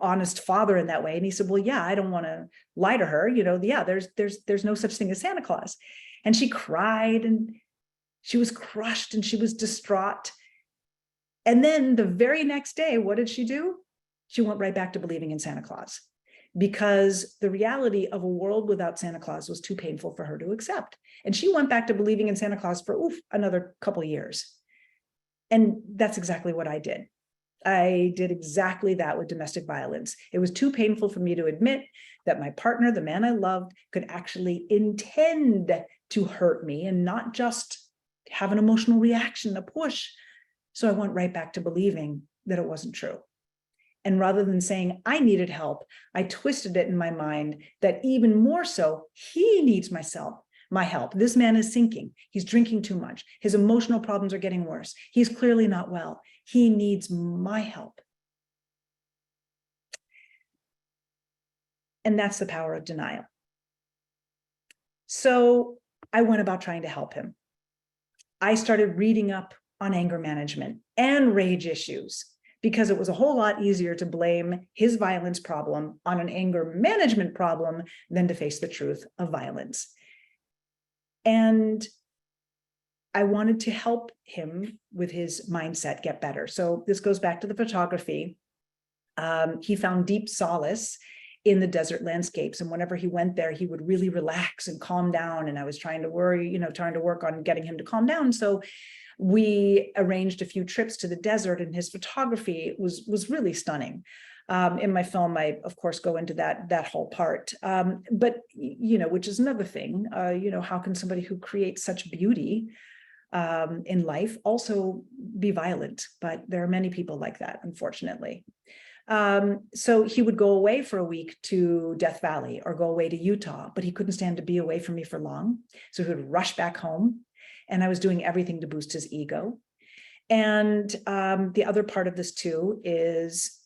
honest father in that way. And he said, well, yeah, I don't want to lie to her. There's no such thing as Santa Claus. And she cried and she was crushed and she was distraught. And then the very next day, what did she do? She went right back to believing in Santa Claus, because the reality of a world without Santa Claus was too painful for her to accept. And she went back to believing in Santa Claus for another couple of years. And that's exactly what I did. I did exactly that with domestic violence. It was too painful for me to admit that my partner, the man I loved, could actually intend to hurt me and not just have an emotional reaction, a push. So I went right back to believing that it wasn't true. And rather than saying I needed help, I twisted it in my mind that even more so, he needs my help. This man is sinking. He's drinking too much. His emotional problems are getting worse. He's clearly not well. He needs my help. And that's the power of denial. So I went about trying to help him. I started reading up on anger management and rage issues, because it was a whole lot easier to blame his violence problem on an anger management problem than to face the truth of violence. And I wanted to help him with his mindset get better. So this goes back to the photography. He found deep solace in the desert landscapes. And whenever he went there, he would really relax and calm down. And I was trying to work on getting him to calm down. So we arranged a few trips to the desert, and his photography was really stunning. In my film, I, of course, go into that whole part. But, which is another thing, how can somebody who creates such beauty in life also be violent? But there are many people like that, unfortunately. So he would go away for a week to Death Valley or go away to Utah, but he couldn't stand to be away from me for long. So he would rush back home, and I was doing everything to boost his ego. And the other part of this too is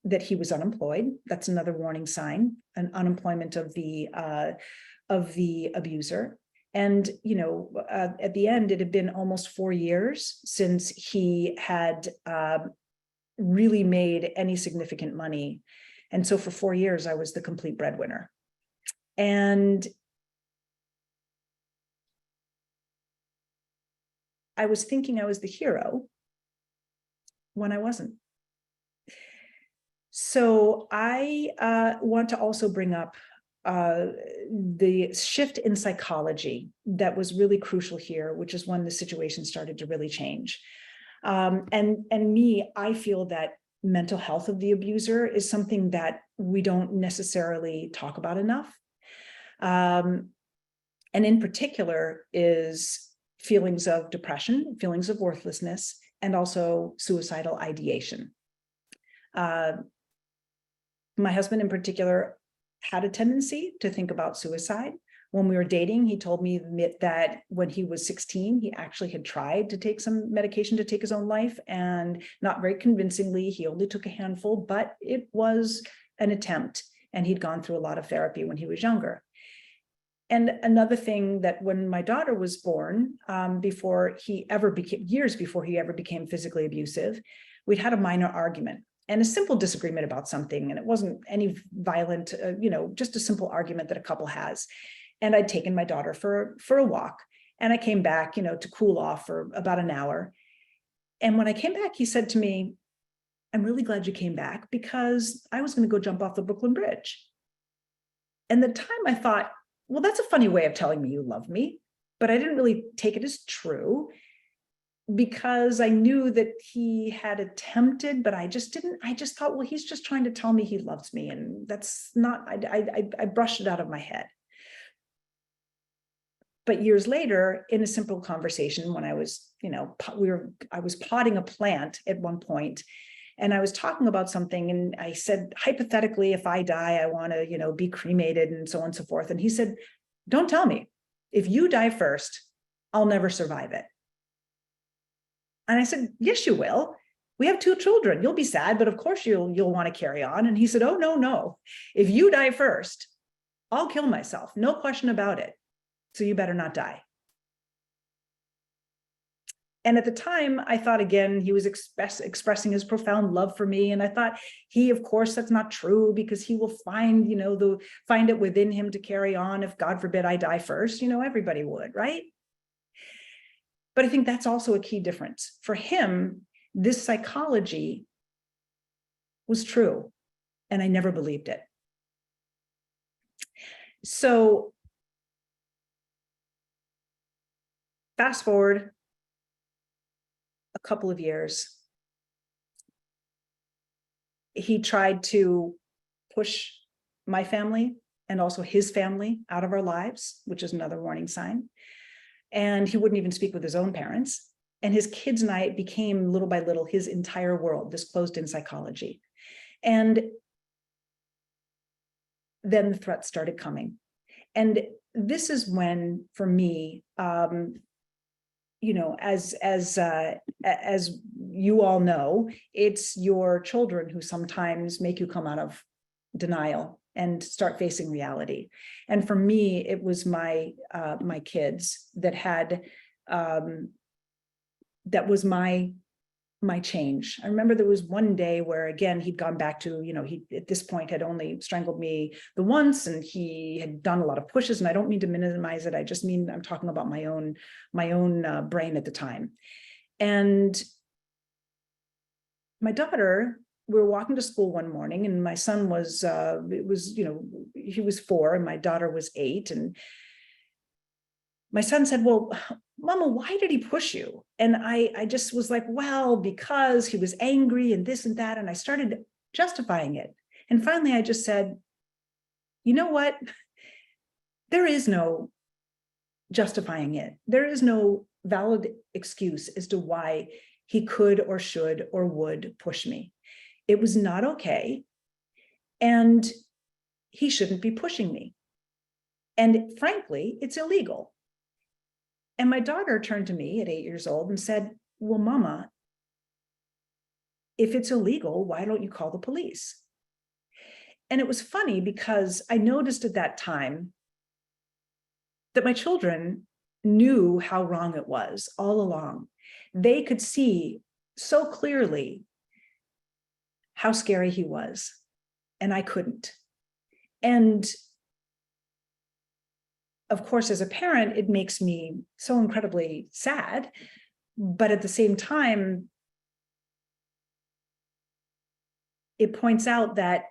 that he was unemployed. That's another warning sign, an unemployment of the abuser. And, at the end, it had been almost 4 years since he had really made any significant money. And so for 4 years, I was the complete breadwinner. And I was thinking I was the hero when I wasn't. So I want to also bring up the shift in psychology that was really crucial here, which is when the situation started to really change. And I feel that mental health of the abuser is something that we don't necessarily talk about enough. And in particular is feelings of depression, feelings of worthlessness, and also suicidal ideation. My husband in particular had a tendency to think about suicide. When we were dating, he told me that when he was 16, he actually had tried to take some medication to take his own life, and not very convincingly. He only took a handful, but it was an attempt, and he'd gone through a lot of therapy when he was younger. And another thing, that when my daughter was born, years before he ever became physically abusive, we'd had a minor argument and a simple disagreement about something. And it wasn't any violent, just a simple argument that a couple has. And I'd taken my daughter for a walk, and I came back, to cool off for about an hour. And when I came back, he said to me, "I'm really glad you came back, because I was going to go jump off the Brooklyn Bridge." And at the time I thought, well, that's a funny way of telling me you love me, but I didn't really take it as true, because I knew that he had attempted, but I just thought, well, he's just trying to tell me he loves me. And that's not, I brushed it out of my head. But years later, in a simple conversation, when I was, I was potting a plant at one point, and I was talking about something, and I said, hypothetically, if I die, I want to, be cremated and so on and so forth. And he said, "Don't tell me. If you die first, I'll never survive it." And I said, "Yes, you will. We have 2 children. You'll be sad, but of course you'll want to carry on." And he said, "Oh, no. If you die first, I'll kill myself. No question about it. So you better not die." And at the time, I thought, again, he was expressing his profound love for me. And I thought, of course, that's not true, because he will find, find it within him to carry on if, God forbid, I die first. Everybody would, right? But I think that's also a key difference. For him, this psychology was true, and I never believed it. So fast forward a couple of years, he tried to push my family and also his family out of our lives, which is another warning sign. And he wouldn't even speak with his own parents. And his kids and I became, little by little, his entire world, this closed-in psychology. And then the threats started coming. And this is when, for me, as you all know, it's your children who sometimes make you come out of denial and start facing reality. And for me, it was my kids that had, that was my change. I remember there was one day where, again, he'd gone back to, he at this point had only strangled me the once, and he had done a lot of pushes. And I don't mean to minimize it. I just mean, I'm talking about my own brain at the time. And my daughter, we were walking to school one morning, and my son was, he was 4 and my daughter was 8. And my son said, "Well, Mama, why did he push you?" And I just was like, well, because he was angry and this and that. And I started justifying it. And finally, I just said, "You know what? There is no justifying it. There is no valid excuse as to why he could or should or would push me. It was not okay. And he shouldn't be pushing me. And frankly, it's illegal." And my daughter turned to me at 8 years old and said, "Well, Mama, if it's illegal, why don't you call the police? And it was funny because I noticed at that time that my children knew how wrong it was all along. They could see so clearly how scary he was, and I couldn't. And of course, as a parent, it makes me so incredibly sad, but at the same time, it points out that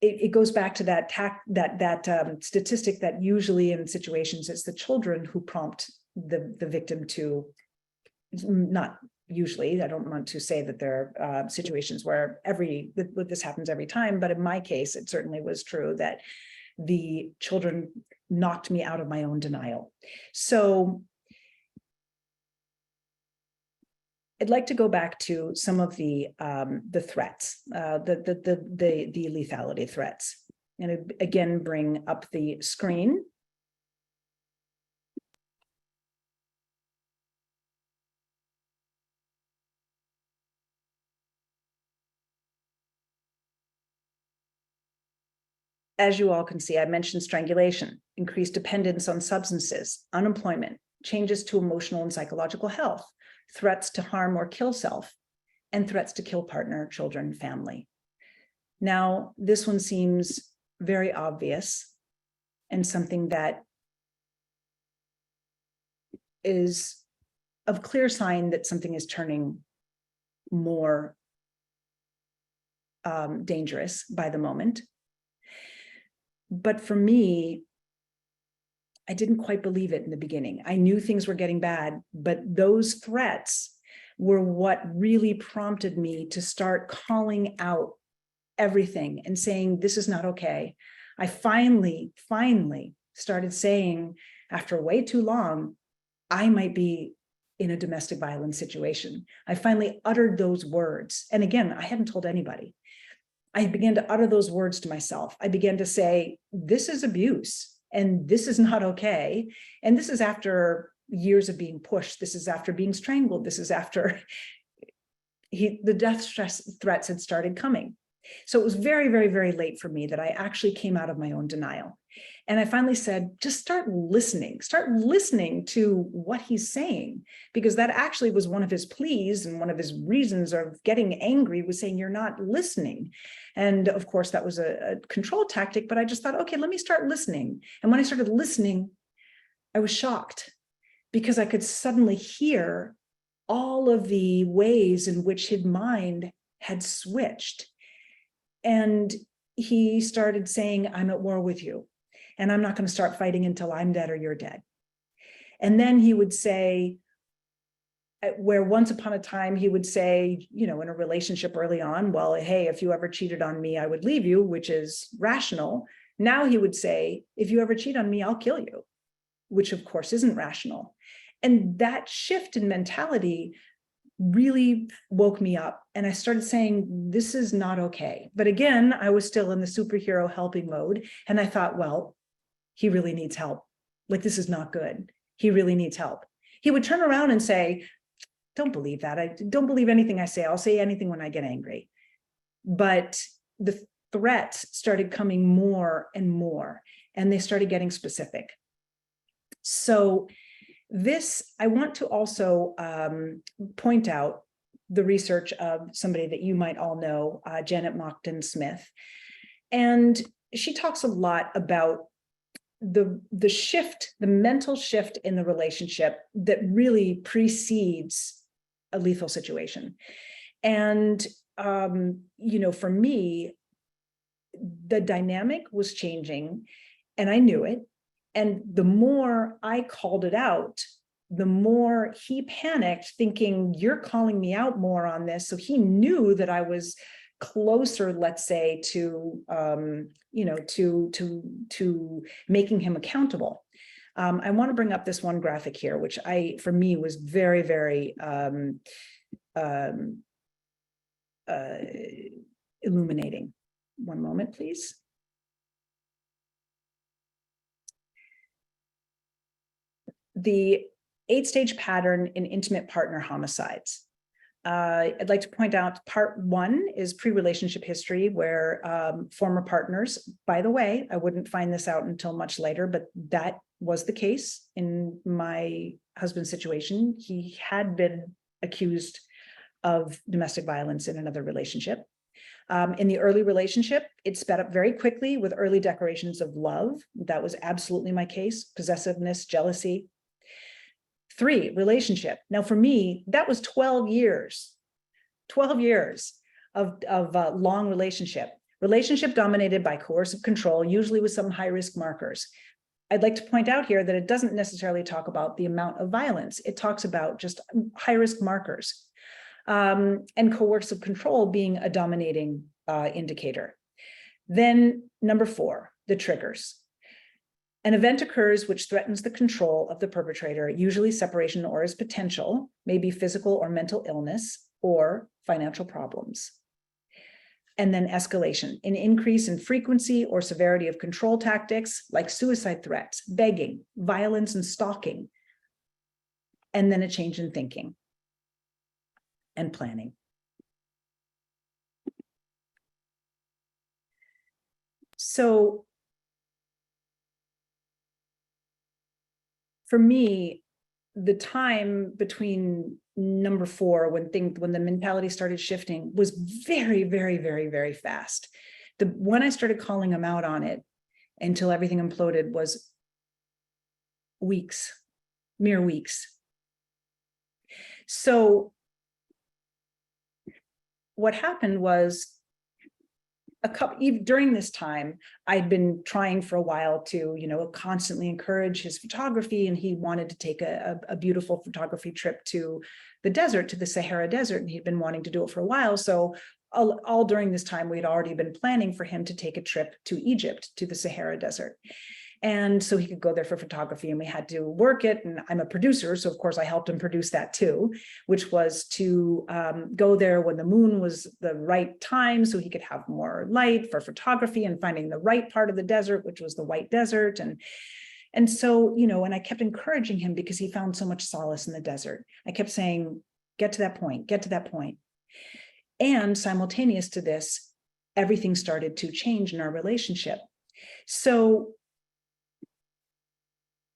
it goes back to that statistic that usually in situations it's the children who prompt the victim to, not usually, I don't want to say that there are situations where this happens every time, but in my case, it certainly was true that the children knocked me out of my own denial. So I'd like to go back to some of the threats, the lethality threats, and again bring up the screen. As you all can see, I mentioned strangulation, increased dependence on substances, unemployment, changes to emotional and psychological health, threats to harm or kill self, and threats to kill partner, children, family. Now, this one seems very obvious and something that is of clear sign that something is turning more dangerous by the moment. But for me, I didn't quite believe it in the beginning. I knew things were getting bad, but those threats were what really prompted me to start calling out everything and saying, this is not okay. I finally started saying, after way too long, I might be in a domestic violence situation. I finally uttered those words. And again, I hadn't told anybody. I began to utter those words to myself. I began to say, this is abuse and this is not okay. And this is after years of being pushed. This is after being strangled. This is after the death threats had started coming. So it was very, very, very late for me that I actually came out of my own denial. And I finally said, just start listening to what he's saying, because that actually was one of his pleas and one of his reasons of getting angry was saying, you're not listening. And of course, that was a control tactic, but I just thought, okay, let me start listening. And when I started listening, I was shocked because I could suddenly hear all of the ways in which his mind had switched. And he started saying, I'm at war with you, and I'm not going to start fighting until I'm dead or you're dead. And then he would say, where once upon a time he would say, in a relationship early on, well, hey, if you ever cheated on me, I would leave you, which is rational. Now he would say, if you ever cheat on me, I'll kill you, which of course isn't rational. And that shift in mentality really woke me up, and I started saying, this is not okay. But again, I was still in the superhero helping mode, and I thought, well, he really needs help. Like, this is not good. He really needs help. He would turn around and say, don't believe that. I don't believe anything I say. I'll say anything when I get angry. But the threats started coming more and more, and they started getting specific. So this, I want to also point out the research of somebody that you might all know, Janet Mockton Smith. And she talks a lot about the shift, the mental shift in the relationship that really precedes a lethal situation. And, for me, the dynamic was changing, and I knew it. And the more I called it out, the more he panicked, thinking, you're calling me out more on this. So he knew that I was closer, let's say, to making him accountable. I want to bring up this one graphic here, which for me was very, very illuminating. One moment, please. The 8-stage pattern in intimate partner homicides. I'd like to point out part 1 is pre-relationship history, where former partners, by the way, I wouldn't find this out until much later, but that was the case in my husband's situation. He had been accused of domestic violence in another relationship. In the early relationship, it sped up very quickly with early declarations of love. That was absolutely my case: possessiveness, jealousy. 3, relationship. Now, for me, that was 12 years of long relationship dominated by coercive control, usually with some high-risk markers. I'd like to point out here that it doesn't necessarily talk about the amount of violence. It talks about just high-risk markers, and coercive control being a dominating indicator. Then number 4, the triggers. An event occurs which threatens the control of the perpetrator, usually separation or as potential, maybe physical or mental illness or financial problems. And then escalation, an increase in frequency or severity of control tactics like suicide threats, begging, violence, and stalking. And then a change in thinking and planning. So for me, the time between number 4, when the mentality started shifting, was very, very, very, very fast. When I started calling him out on it until everything imploded was weeks, mere weeks. So what happened was, during this time, I'd been trying for a while to, constantly encourage his photography, and he wanted to take a beautiful photography trip to the desert, to the Sahara Desert, and he'd been wanting to do it for a while. So all during this time, we'd already been planning for him to take a trip to Egypt, to the Sahara Desert. And so he could go there for photography, and we had to work it. And I'm a producer, so of course I helped him produce that too, which was to go there when the moon was the right time, so he could have more light for photography, and finding the right part of the desert, which was the White Desert. And so, and I kept encouraging him because he found so much solace in the desert. I kept saying, get to that point, get to that point. And simultaneous to this, everything started to change in our relationship. So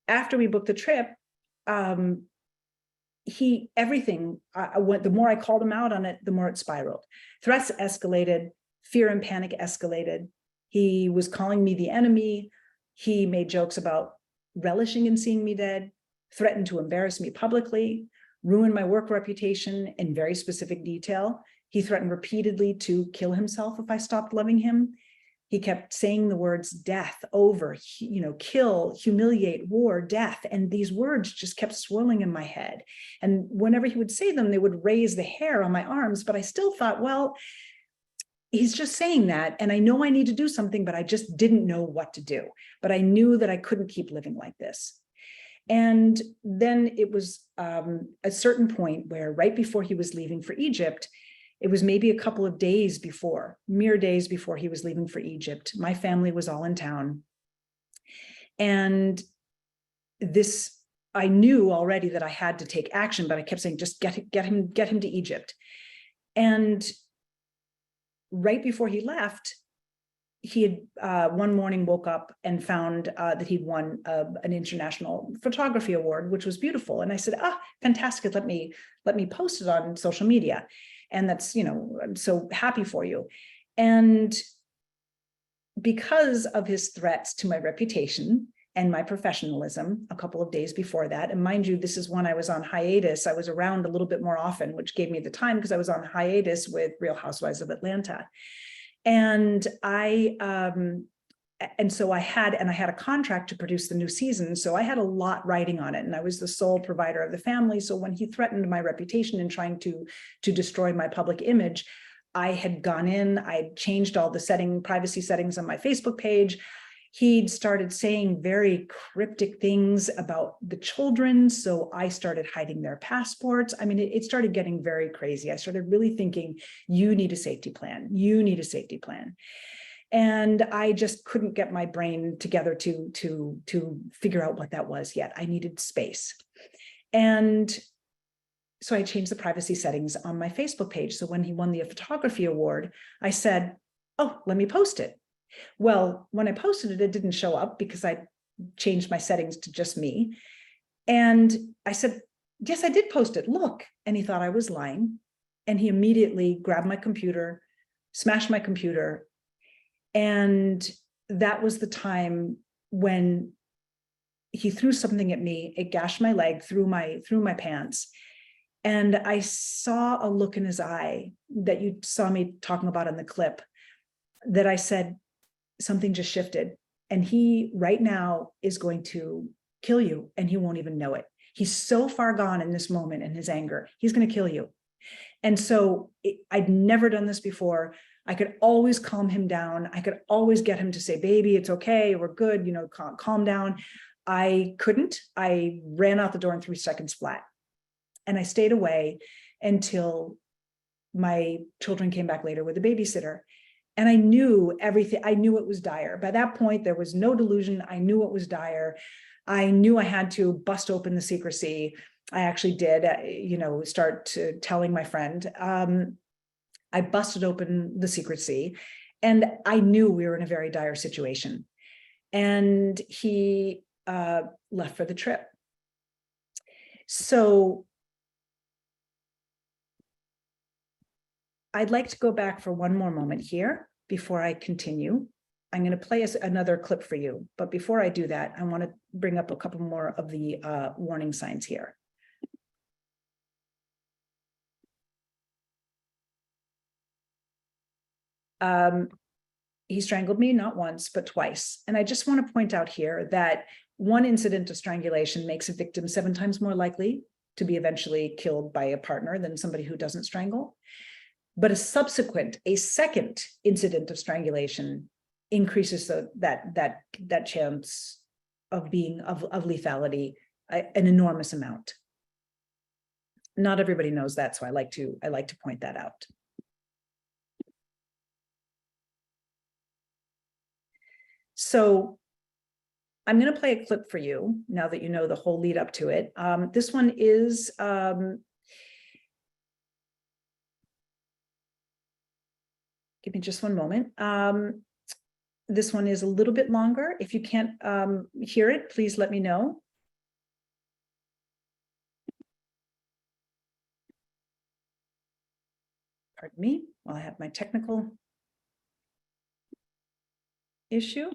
after we booked the trip, the more I called him out on it, the more it spiraled. Threats escalated, fear and panic escalated. He was calling me the enemy. He made jokes about relishing in seeing me dead, threatened to embarrass me publicly, ruin my work reputation in very specific detail. He threatened repeatedly to kill himself if I stopped loving him. He kept saying the words death over, kill, humiliate, war, death. And these words just kept swirling in my head. And whenever he would say them, they would raise the hair on my arms. But I still thought, well, he's just saying that. And I know I need to do something, but I just didn't know what to do. But I knew that I couldn't keep living like this. And then it was a certain point where right before he was leaving for Egypt, it was maybe a couple of days before, mere days before he was leaving for Egypt. My family was all in town. And I knew already that I had to take action, but I kept saying, just get him to Egypt. And right before he left, he had one morning woke up and found that he'd won an international photography award, which was beautiful. And I said, fantastic, let me post it on social media. And that's, I'm so happy for you. And because of his threats to my reputation and my professionalism a couple of days before that, and mind you, this is when I was on hiatus. I was around a little bit more often, which gave me the time because I was on hiatus with Real Housewives of Atlanta. And so I had a contract to produce the new season. So I had a lot riding on it, and I was the sole provider of the family. So when he threatened my reputation and trying to destroy my public image, I had gone in, I had changed all the privacy settings on my Facebook page. He'd started saying very cryptic things about the children. So I started hiding their passports. I mean, it started getting very crazy. I started really thinking, you need a safety plan. You need a safety plan. And I just couldn't get my brain together to figure out what that was yet. I needed space. And so I changed the privacy settings on my Facebook page. So when he won the photography award, I said, oh, let me post it. Well, when I posted it, it didn't show up because I changed my settings to just me. And I said, yes, I did post it. Look. And he thought I was lying. And he immediately grabbed my computer, smashed my computer. And that was the time when he threw something at me. It gashed my leg through my pants. And I saw a look in his eye that you saw me talking about in the clip, that I said, something just shifted. And he right now is going to kill you, and he won't even know it. He's so far gone in this moment in his anger. He's going to kill you. And so I'd never done this before. I could always calm him down. I could always get him to say, baby, it's okay. We're good. Calm down. I couldn't. I ran out the door in 3 seconds flat. And I stayed away until my children came back later with a babysitter. And I knew everything. I knew it was dire. By that point, there was no delusion. I knew it was dire. I knew I had to bust open the secrecy. I actually did, start telling my friend. I busted open the secrecy, and I knew we were in a very dire situation. And he left for the trip. So I'd like to go back for one more moment here before I continue. I'm going to play another clip for you. But before I do that, I want to bring up a couple more of the warning signs here. He strangled me not once, but twice. And I just want to point out here that one incident of strangulation makes a victim 7 times more likely to be eventually killed by a partner than somebody who doesn't strangle. But a second incident of strangulation increases that chance of being of lethality an enormous amount. Not everybody knows that, so I like to point that out. So I'm going to play a clip for you now that you know the whole lead up to it. This one is give me just one moment. This one is a little bit longer. If you can't hear it, please let me know. Pardon me, while I have my technical issue.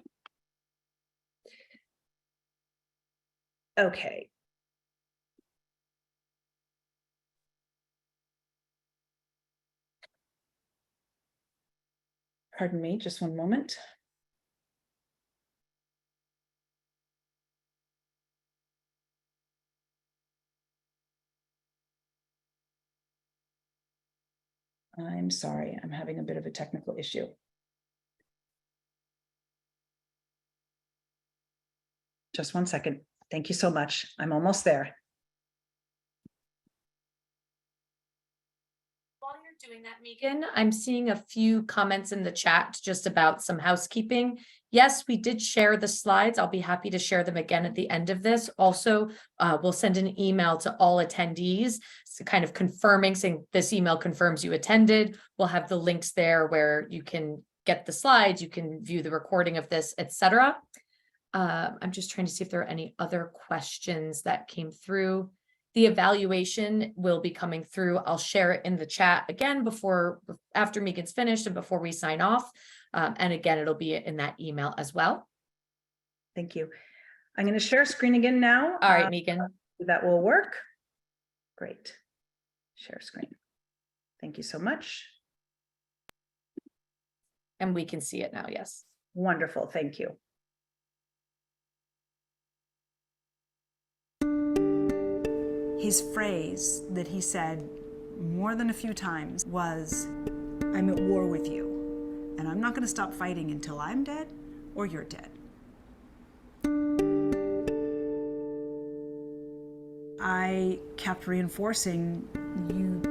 Okay. Pardon me, just one moment. I'm sorry, I'm having a bit of a technical issue. Just one second. Thank you so much. I'm almost there. While you're doing that, Megan, I'm seeing a few comments in the chat just about some housekeeping. Yes, we did share the slides. I'll be happy to share them again at the end of this. Also, we'll send an email to all attendees, so kind of confirming, saying this email confirms you attended. We'll have the links there where you can get the slides, you can view the recording of this, etc. I'm just trying to see if there are any other questions that came through. The evaluation will be coming through. I'll share it in the chat again after Megan's finished and before we sign off. And again, it'll be in that email as well. Thank you. I'm going to share screen again now. All right, Megan. That will work. Great. Share screen. Thank you so much. And we can see it now, yes. Wonderful, thank you. His phrase that he said more than a few times was, I'm at war with you, and I'm not going to stop fighting until I'm dead or you're dead. I kept reinforcing, you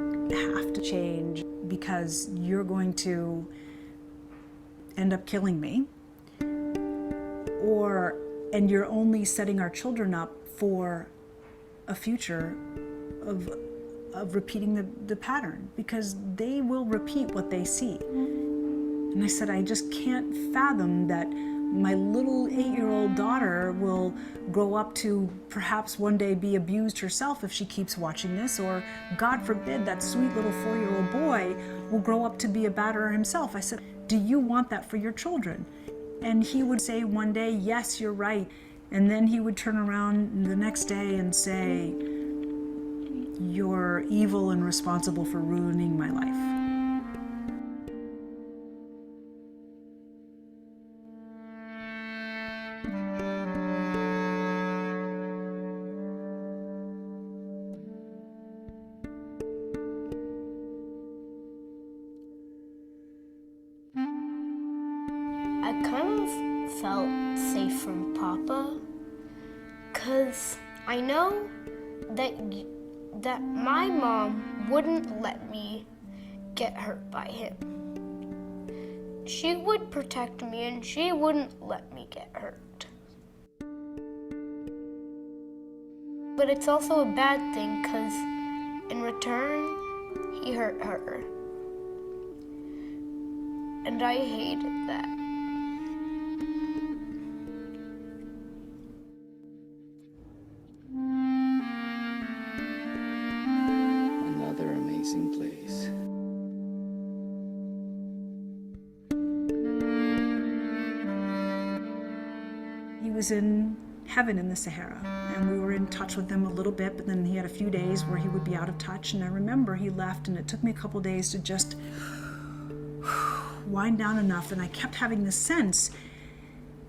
have to change because you're going to end up killing me, and you're only setting our children up for a future of of repeating the pattern, because they will repeat what they see. And I said, I just can't fathom that my little 8-year-old daughter will grow up to perhaps one day be abused herself if she keeps watching this, or God forbid, that sweet little 4-year-old boy will grow up to be a batterer himself. I said, do you want that for your children? And he would say one day, yes, you're right. And then he would turn around the next day and say, you're evil and responsible for ruining my life. I kind of felt safe from Papa, because I know that my mom wouldn't let me get hurt by him. She would protect me and she wouldn't let me get hurt. But it's also a bad thing, because in return, he hurt her. And I hated that. Another amazing place. He was in heaven in the Sahara, and we were in touch with him a little bit, but then he had a few days where he would be out of touch, and I remember he left, and it took me a couple days to just wind down enough, and I kept having this sense,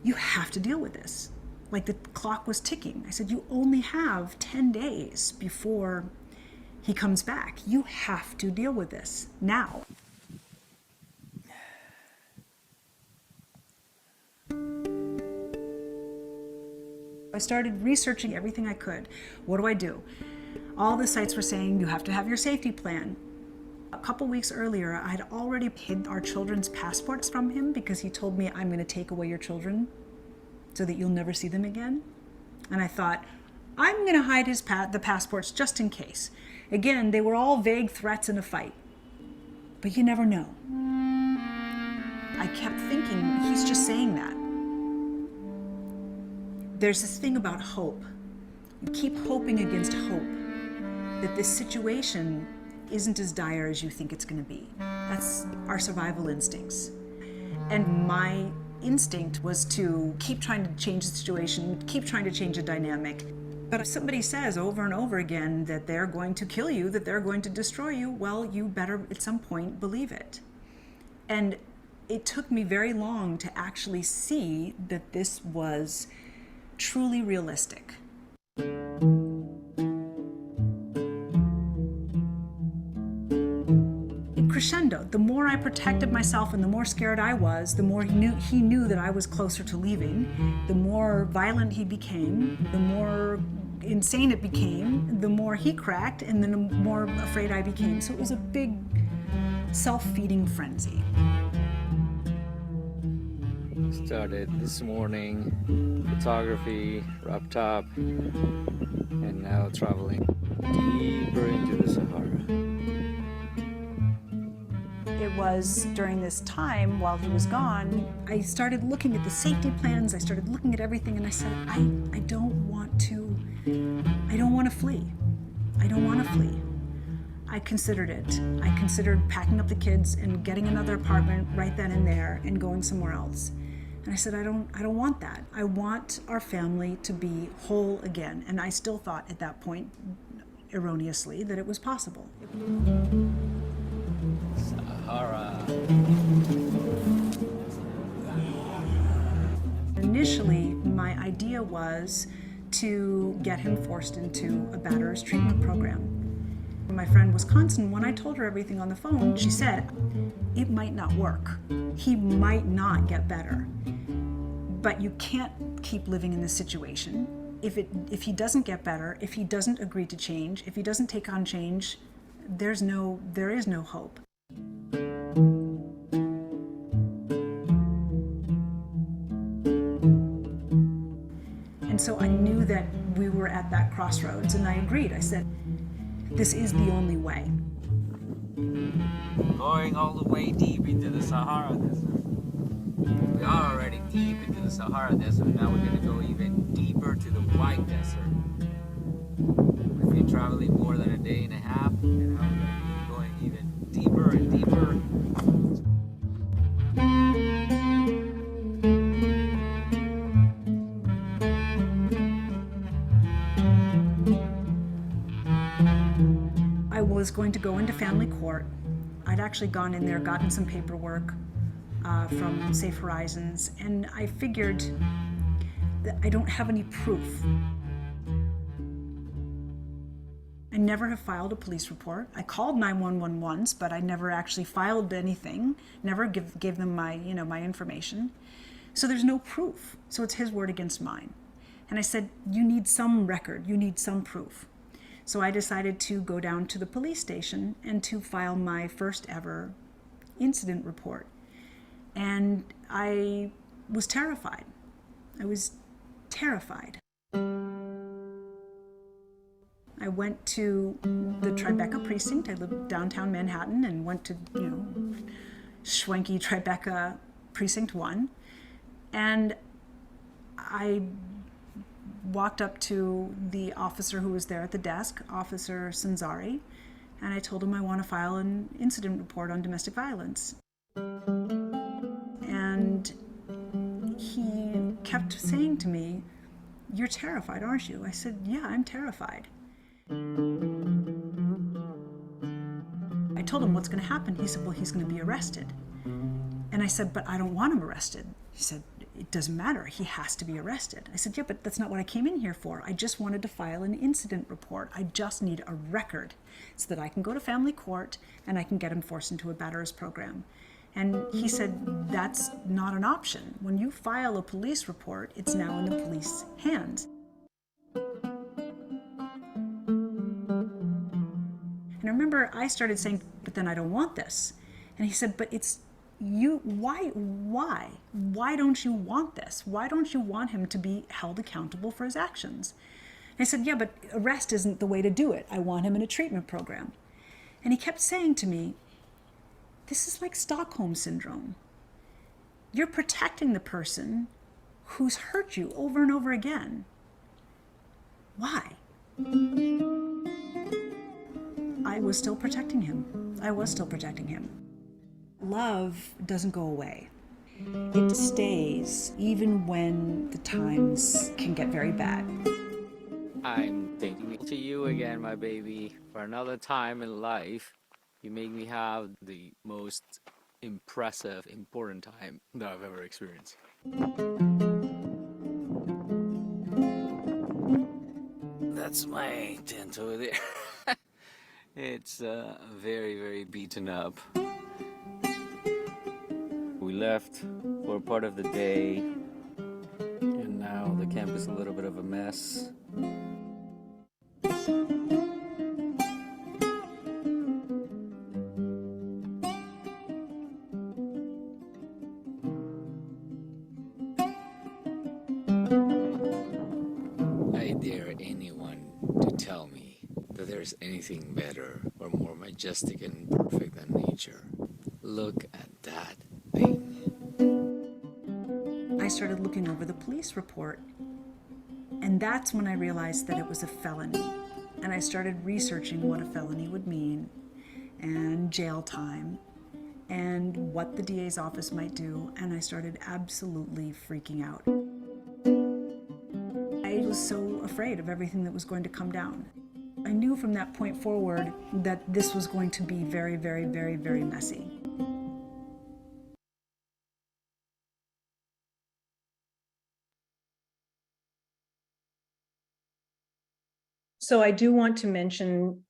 you have to deal with this. Like the clock was ticking. I said, you only have 10 days before he comes back. You have to deal with this now. I started researching everything I could. What do I do? All the sites were saying you have to have your safety plan. A couple weeks earlier, I had already hid our children's passports from him because he told me, I'm going to take away your children so that you'll never see them again. And I thought, I'm going to hide the passports just in case. Again, they were all vague threats in a fight. But you never know. I kept thinking, he's just saying that. There's this thing about hope. You keep hoping against hope that this situation isn't as dire as you think it's going to be. That's our survival instincts. And my instinct was to keep trying to change the situation, keep trying to change the dynamic. But if somebody says over and over again that they're going to kill you, that they're going to destroy you, well, you better at some point believe it. And it took me very long to actually see that this was truly realistic. Crescendo. The more I protected myself and the more scared I was, the more he knew that I was closer to leaving. The more violent he became, the more insane it became, the more he cracked, and then the more afraid I became. So it was a big self-feeding frenzy. Started this morning, photography, wrapped up, and now traveling deeper into the Sahara. It was during this time while he was gone, I started looking at the safety plans, I started looking at everything, and I said, I don't want to flee. I don't want to flee. I considered it. I considered packing up the kids and getting another apartment right then and there and going somewhere else. And I said, I don't want that. I want our family to be whole again. And I still thought at that point, erroneously, that it was possible. Sahara. Initially, my idea was to get him forced into a batterer's treatment program. My friend Wisconsin, when I told her everything on the phone, she said, it might not work. He might not get better. But you can't keep living in this situation. If he doesn't get better, if he doesn't agree to change, if he doesn't take on change, there is no hope. And so I knew that we were at that crossroads, and I agreed. I said, this is the only way. Going all the way deep into the Sahara Desert. We are already deep into the Sahara Desert. Now we're going to go even deeper to the White Desert. We've been traveling more than a day and a half, and now we're going to be going even deeper and deeper. I was going to go into family court. I'd actually gone in there, gotten some paperwork from Safe Horizons, and I figured that I don't have any proof. I never have filed a police report. I called 911 once, but I never actually filed anything, never gave them my, my information. So there's no proof. So it's his word against mine. And I said, you need some record, you need some proof. So I decided to go down to the police station and to file my first ever incident report. And I was terrified. I was terrified. I went to the Tribeca precinct. I lived downtown Manhattan and went to, schwanky Tribeca precinct 1. And I walked up to the officer who was there at the desk, Officer Sanzari, and I told him I want to file an incident report on domestic violence. And he kept saying to me, "You're terrified, aren't you?" I said, "Yeah, I'm terrified." I told him what's going to happen. He said, "Well, he's going to be arrested." And I said, "But I don't want him arrested." He said, "It doesn't matter. He has to be arrested." I said, "Yeah, but that's not what I came in here for. I just wanted to file an incident report. I just need a record so that I can go to family court and I can get him forced into a batterers program." And he said, "That's not an option. When you file a police report, it's now in the police hands." And I remember I started saying, "But then I don't want this." And he said, "But it's you, why don't you want this? Why don't you want him to be held accountable for his actions?" And I said, "Yeah, but arrest isn't the way to do it. I want him in a treatment program." And he kept saying to me, "This is like Stockholm syndrome. You're protecting the person who's hurt you over and over again. Why?" I was still protecting him. I was still protecting him. Love doesn't go away. It stays even when the times can get very bad. I'm thinking to you again, my baby, for another time in life. You make me have the most impressive, important time that I've ever experienced. That's my tent over there. It's very, very beaten up. We left for part of the day, and now the camp is a little bit of a mess. I dare anyone to tell me that there's anything better or more majestic and perfect than nature. Look at that thing. I started looking over the police report, and that's when I realized that it was a felony. And I started researching what a felony would mean, and jail time, and what the DA's office might do, and I started absolutely freaking out. I was so afraid of everything that was going to come down. I knew from that point forward that this was going to be very, very, very, very messy. So I do want to mention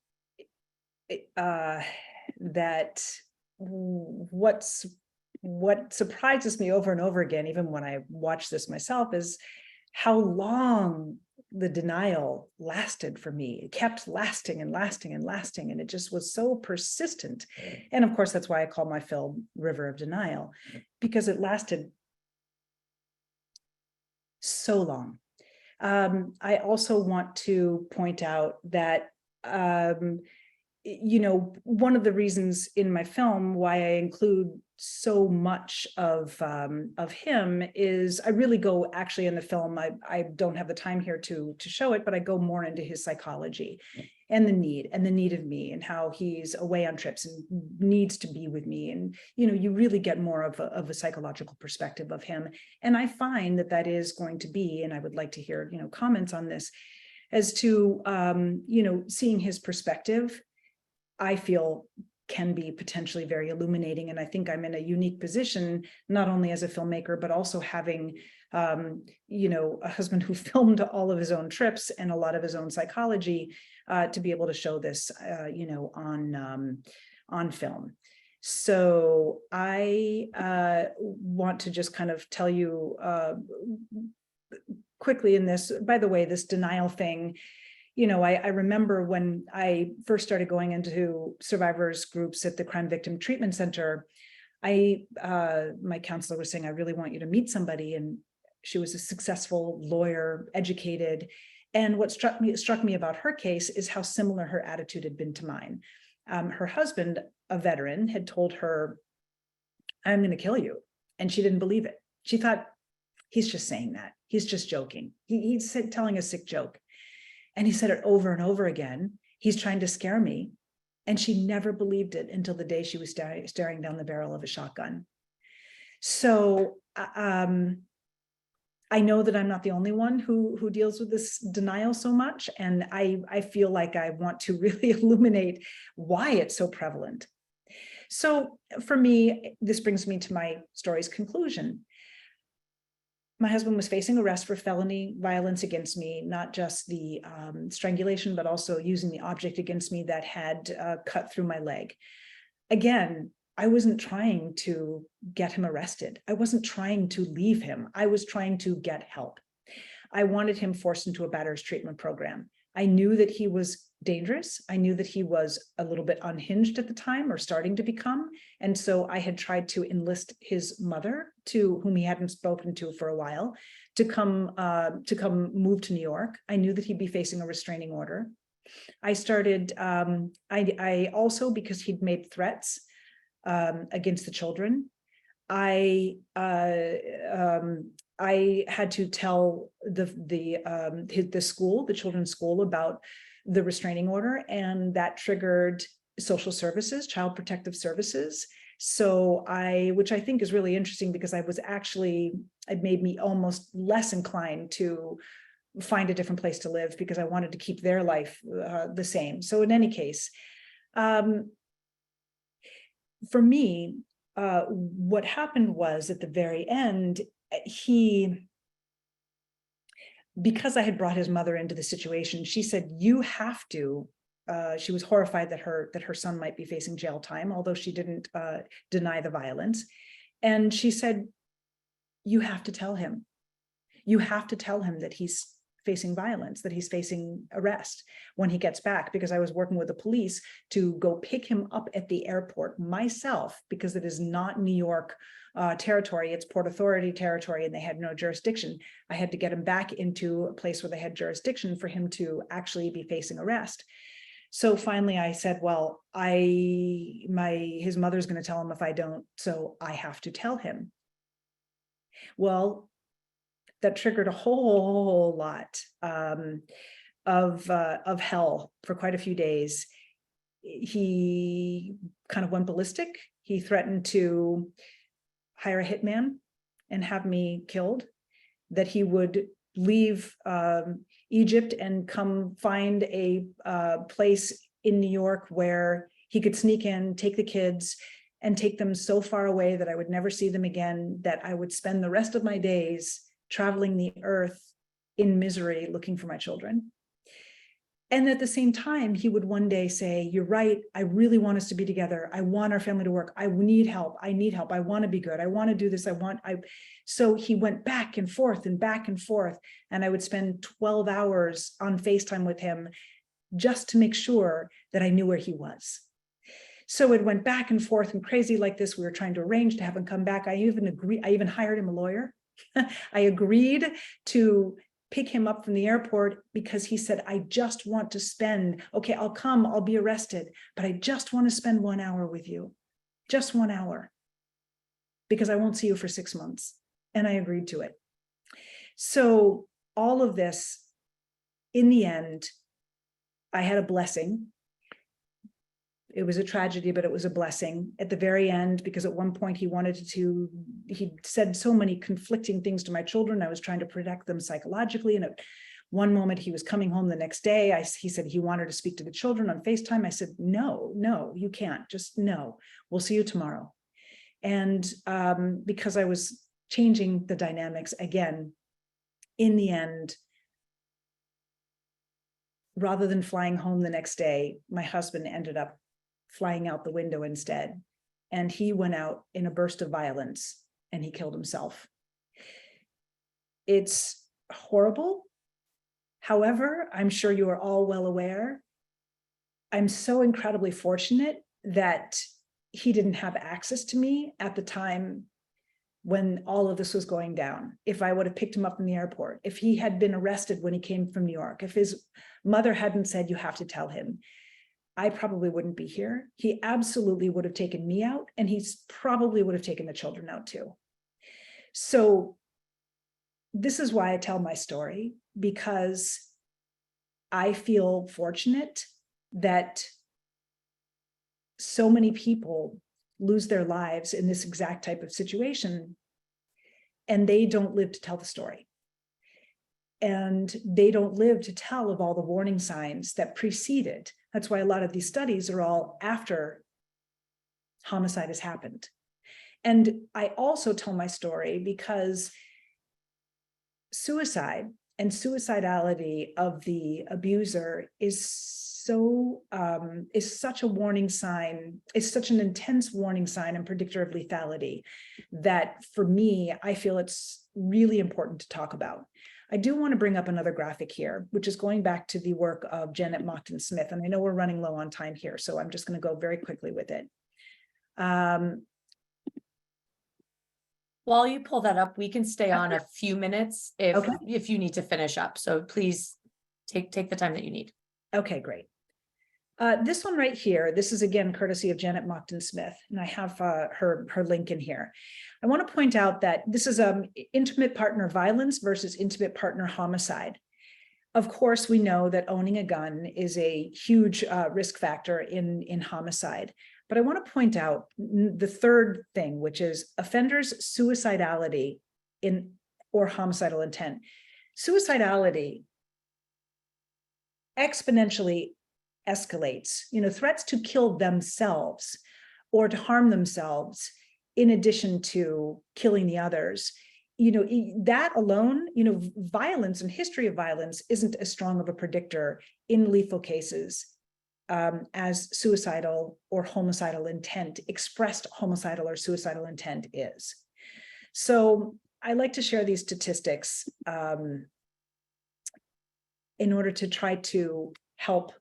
that what surprises me over and over again, even when I watch this myself, is how long the denial lasted for me. It kept lasting and lasting and lasting, and it just was so persistent. And of course, that's why I call my film River of Denial, because it lasted so long. I also want to point out that one of the reasons in my film why I include so much of him is I really go actually in the film. I don't have the time here to show it, but I go more into his psychology and the need of me and how he's away on trips and needs to be with me. And, you really get more of a psychological perspective of him. And I find that is going to be, and I would like to hear, comments on this as to, seeing his perspective, I feel can be potentially very illuminating. And I think I'm in a unique position, not only as a filmmaker, but also having, a husband who filmed all of his own trips and a lot of his own psychology, to be able to show this, on film. So I want to just kind of tell you quickly in this, by the way, this denial thing, I remember when I first started going into survivors groups at the Crime Victim Treatment Center, my counselor was saying, I really want you to meet somebody. And she was a successful lawyer, educated. And what struck me about her case is how similar her attitude had been to mine. Her husband, a veteran, had told her, I'm going to kill you. And she didn't believe it. She thought, he's just saying that. He's just joking. He's telling a sick joke. And he said it over and over again. He's trying to scare me. And she never believed it until the day she was staring down the barrel of a shotgun. So I know that I'm not the only one who deals with this denial so much. And I feel like I want to really illuminate why it's so prevalent. So for me, this brings me to my story's conclusion. My husband was facing arrest for felony violence against me, not just the strangulation, but also using the object against me that had cut through my leg. Again, I wasn't trying to get him arrested. I wasn't trying to leave him. I was trying to get help. I wanted him forced into a batter's treatment program. I knew that he was dangerous. I knew that he was a little bit unhinged at the time, or starting to become. And so I had tried to enlist his mother, to whom he hadn't spoken to for a while, to come move to New York. I knew that he'd be facing a restraining order. I started, I also, because he'd made threats against the children, I had to tell the school, the children's school, about the restraining order, and that triggered social services, child protective services. So which I think is really interesting, because it made me almost less inclined to find a different place to live, because I wanted to keep their life the same. So in any case, for me, what happened was, at the very end, because I had brought his mother into the situation, she said, you have to, she was horrified that her son might be facing jail time, although she didn't deny the violence. And she said, you have to tell him. You have to tell him that he's facing violence, that he's facing arrest when he gets back, because I was working with the police to go pick him up at the airport myself, because it is not New York territory, it's Port Authority territory, and they had no jurisdiction. I had to get him back into a place where they had jurisdiction for him to actually be facing arrest. So finally I said, well, his mother's going to tell him if I don't, so I have to tell him. Well, that triggered a whole lot of hell for quite a few days. He kind of went ballistic. He threatened to hire a hitman and have me killed, that he would leave Egypt and come find a place in New York where he could sneak in, take the kids, and take them so far away that I would never see them again, that I would spend the rest of my days traveling the earth in misery looking for my children. And at the same time, he would one day say, you're right, I really want us to be together. I want our family to work. I need help. I need help. I want to be good. I want to do this. So he went back and forth and back and forth. And I would spend 12 hours on FaceTime with him just to make sure that I knew where he was. So it went back and forth and crazy like this. We were trying to arrange to have him come back. I even hired him a lawyer. I agreed to pick him up from the airport because he said, I just want to spend, okay, I'll come, I'll be arrested, but I just want to spend 1 hour with you, just 1 hour, because I won't see you for 6 months. And I agreed to it. So all of this, in the end, I had a blessing. It was a tragedy, but it was a blessing at the very end, because at one point he said so many conflicting things to my children. I was trying to protect them psychologically. And at one moment he was coming home the next day. He said he wanted to speak to the children on FaceTime. I said, no, you can't, just no, we'll see you tomorrow. And because I was changing the dynamics again, in the end, rather than flying home the next day, my husband ended up flying out the window instead. And he went out in a burst of violence and he killed himself. It's horrible. However, I'm sure you are all well aware, I'm so incredibly fortunate that he didn't have access to me at the time when all of this was going down. If I would have picked him up from the airport, if he had been arrested when he came from New York, if his mother hadn't said, you have to tell him, I probably wouldn't be here. He absolutely would have taken me out, and he's probably would have taken the children out too. So this is why I tell my story, because I feel fortunate that so many people lose their lives in this exact type of situation, and they don't live to tell the story. And they don't live to tell of all the warning signs that preceded. That's why a lot of these studies are all after homicide has happened. And I also tell my story because suicide and suicidality of the abuser is such a warning sign, is such an intense warning sign and predictor of lethality that for me, I feel it's really important to talk about. I do want to bring up another graphic here, which is going back to the work of Janet Mockton-Smith. And I know we're running low on time here, so I'm just going to go very quickly with it. While you pull that up, we can stay on a few minutes Okay. if you need to finish up. So please take the time that you need. Okay, great. This one right here, this is again courtesy of Janet Mockton-Smith, and I have her link in here. I want to point out that this is intimate partner violence versus intimate partner homicide. Of course, we know that owning a gun is a huge risk factor in homicide. But I want to point out the third thing, which is offenders' suicidality or homicidal intent. Suicidality exponentially escalates, threats to kill themselves or to harm themselves in addition to killing the others. That alone, violence and history of violence isn't as strong of a predictor in lethal cases as suicidal or homicidal intent, expressed homicidal or suicidal intent is. So I like to share these statistics in order to try to help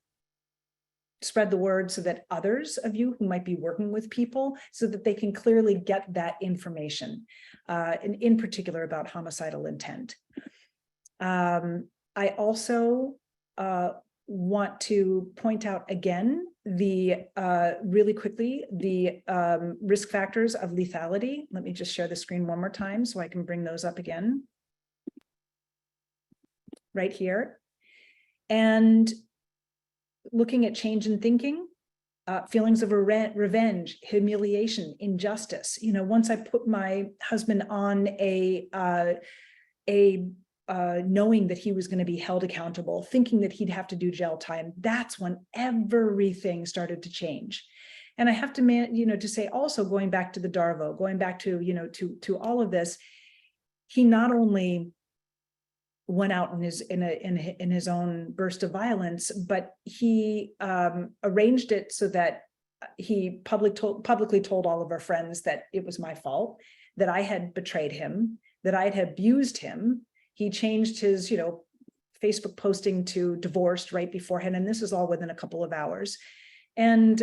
spread the word so that others of you who might be working with people, so that they can clearly get that information, in particular about homicidal intent. I also want to point out again really quickly the risk factors of lethality. Let me just share the screen one more time so I can bring those up again. Right here. And looking at change in thinking, feelings of revenge, humiliation, injustice. Once I put my husband on knowing that he was going to be held accountable, thinking that he'd have to do jail time, that's when everything started to change. And I have to, to say also, going back to the Darvo, going back to, to all of this, he not only went out in his own burst of violence, but he arranged it so that he publicly told all of our friends that it was my fault, that I had betrayed him, that I had abused him. He changed his, Facebook posting to divorced right beforehand, and this is all within a couple of hours. And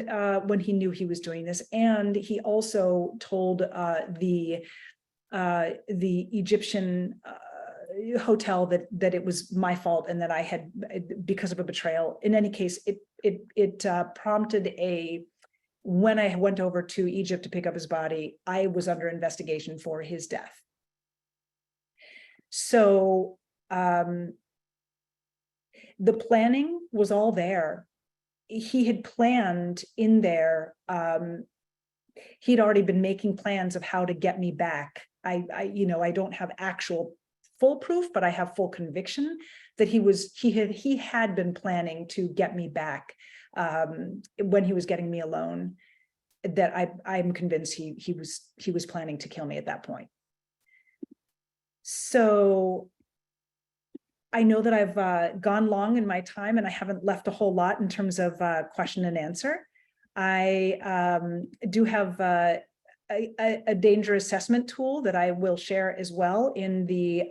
when he knew he was doing this, and he also told the Egyptian hotel that it was my fault and that I had, because of a betrayal. In any case, it prompted when I went over to Egypt to pick up his body, I was under investigation for his death. So the planning was all there. He had planned in there. He'd already been making plans of how to get me back. I don't have actual full proof, but I have full conviction that he had been planning to get me back when he was getting me alone. That I'm convinced he was planning to kill me at that point. So I know that I've gone long in my time and I haven't left a whole lot in terms of question and answer. I do have a danger assessment tool that I will share as well in the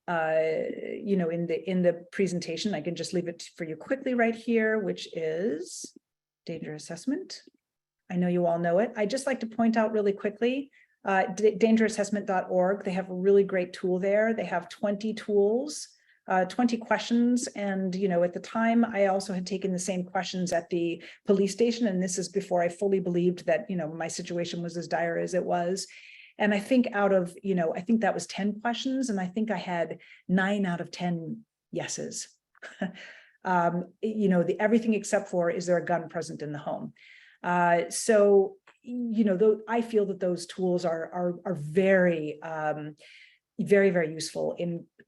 in the presentation. I can just leave it for you quickly right here, which is danger assessment. I know you all know it. I just like to point out really quickly, dangerassessment.org. They have a really great tool there. They have 20 tools, 20 questions. And, at the time, I also had taken the same questions at the police station. And this is before I fully believed that, my situation was as dire as it was. And I think out of, I think that was 10 questions. And I think I had 9 out of 10 yeses. Everything except for, is there a gun present in the home? So, I feel that those tools are very, very, very useful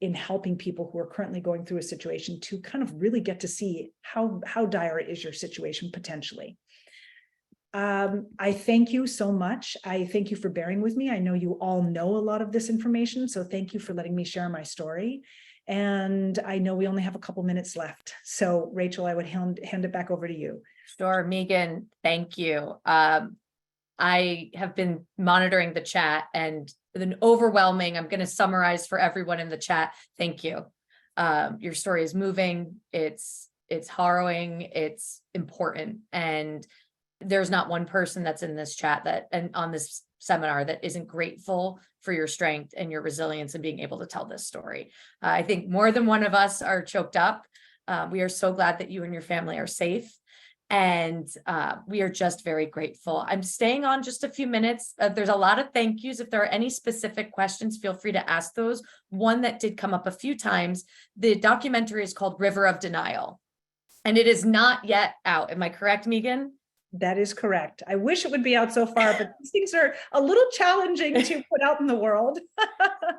in helping people who are currently going through a situation to kind of really get to see how dire is your situation potentially. I thank you so much. I thank you for bearing with me. I know you all know a lot of this information, so thank you for letting me share my story. And I know we only have a couple minutes left. So Rachel, I would hand it back over to you. Sure, Megan, thank you. I have been monitoring the chat and an overwhelming, I'm going to summarize for everyone in the chat. Thank you. Your story is moving. It's harrowing. It's important. And there's not one person that's in this chat and on this seminar that isn't grateful for your strength and your resilience and being able to tell this story. I think more than one of us are choked up. We are so glad that you and your family are safe. And we are just very grateful. I'm staying on just a few minutes. There's a lot of thank yous. If there are any specific questions, feel free to ask those. One that did come up a few times, the documentary is called River of Denial, and it is not yet out. Am I correct, Megan? That is correct. I wish it would be out so far, but these things are a little challenging to put out in the world.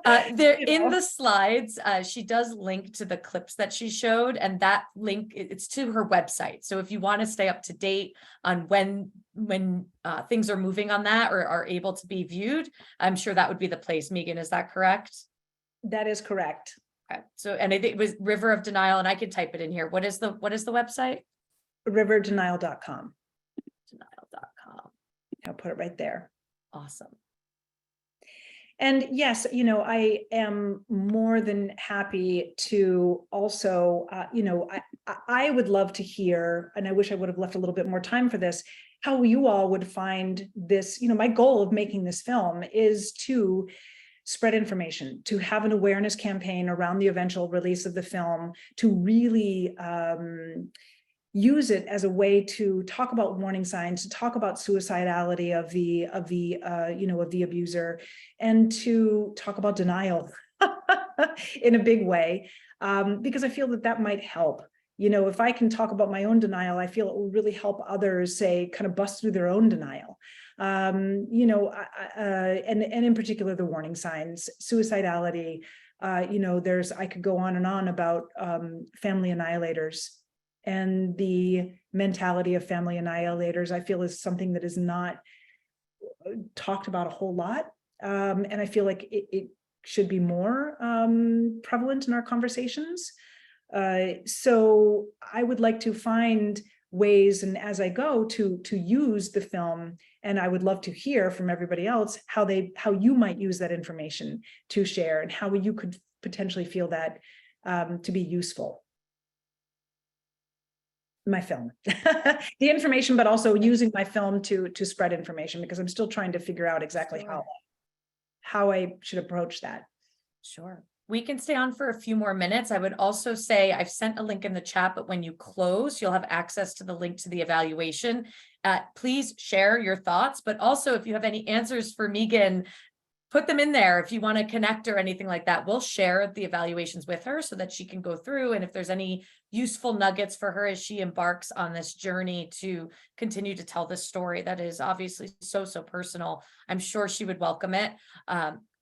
In the slides, she does link to the clips that she showed, and that link, it's to her website. So if you want to stay up to date on when things are moving on that or are able to be viewed, I'm sure that would be the place. Megan, is that correct? That is correct. Okay. So, and I think it was River of Denial, and I can type it in here. What is the website? Riverdenial.com. Denial.com. I'll put it right there. Awesome. And yes, I am more than happy to also, I would love to hear, and I wish I would have left a little bit more time for this, how you all would find this. My goal of making this film is to spread information, to have an awareness campaign around the eventual release of the film, to really use it as a way to talk about warning signs, to talk about suicidality of the abuser, and to talk about denial in a big way, because I feel that might help. If I can talk about my own denial, I feel it will really help others, say, kind of bust through their own denial. And in particular, the warning signs, suicidality. I could go on and on about family annihilators. And the mentality of family annihilators, I feel, is something that is not talked about a whole lot. And I feel like it should be more prevalent in our conversations. So I would like to find ways, and as I go, to use the film, and I would love to hear from everybody else how you might use that information to share, and how you could potentially feel that to be useful. My film, the information, but also using my film to spread information, because I'm still trying to figure out exactly how I should approach that. Sure. We can stay on for a few more minutes. I would also say I've sent a link in the chat, but when you close, you'll have access to the link to the evaluation. Please share your thoughts, but also if you have any answers for Megan, put them in there. If you want to connect or anything like that, we'll share the evaluations with her so that she can go through. And if there's any useful nuggets for her as she embarks on this journey to continue to tell this story that is obviously so personal, I'm sure she would welcome it.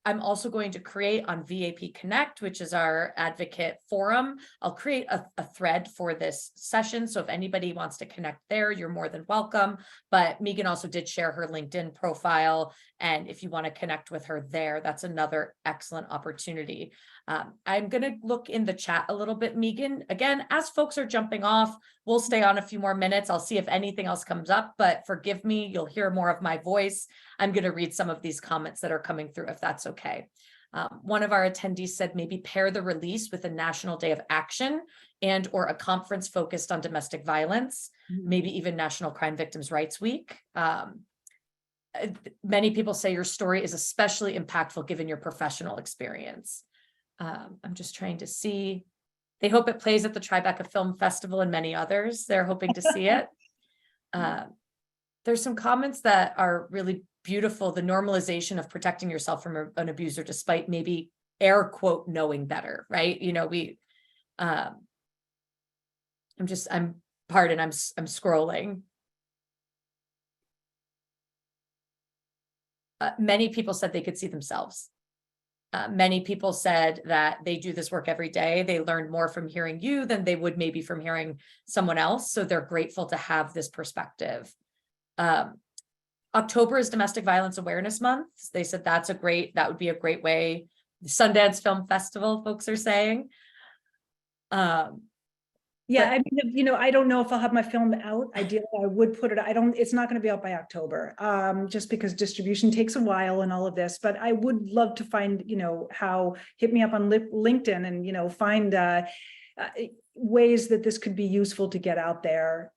I'm also going to create on VAP Connect, which is our advocate forum. I'll create a thread for this session. So if anybody wants to connect there, you're more than welcome. But Megan also did share her LinkedIn profile. And if you want to connect with her there, that's another excellent opportunity. I'm going to look in the chat a little bit, Megan. Again, as folks are jumping off, we'll stay on a few more minutes. I'll see if anything else comes up, but forgive me, you'll hear more of my voice. I'm going to read some of these comments that are coming through, if that's okay. One of our attendees said maybe pair the release with a National Day of Action and or a conference focused on domestic violence, maybe even National Crime Victims' Rights Week. Many people say your story is especially impactful given your professional experience. I'm just trying to see. They hope it plays at the Tribeca Film Festival and many others. They're hoping to see it. There's some comments that are really beautiful. The normalization of protecting yourself from an abuser, despite maybe air quote knowing better, right? You know, I'm scrolling. Many people said they could see themselves. Many people said that they do this work every day. They learn more from hearing you than they would maybe from hearing someone else. So they're grateful to have this perspective. October is Domestic Violence Awareness Month. They said that would be a great way. The Sundance Film Festival, folks are saying. Yeah, I mean, you know, I don't know if I'll have my film out. Ideally, I would put it, it's not going to be out by October, just because distribution takes a while and all of this, but I would love to find, you know, hit me up on LinkedIn and, you know, find ways that this could be useful to get out there.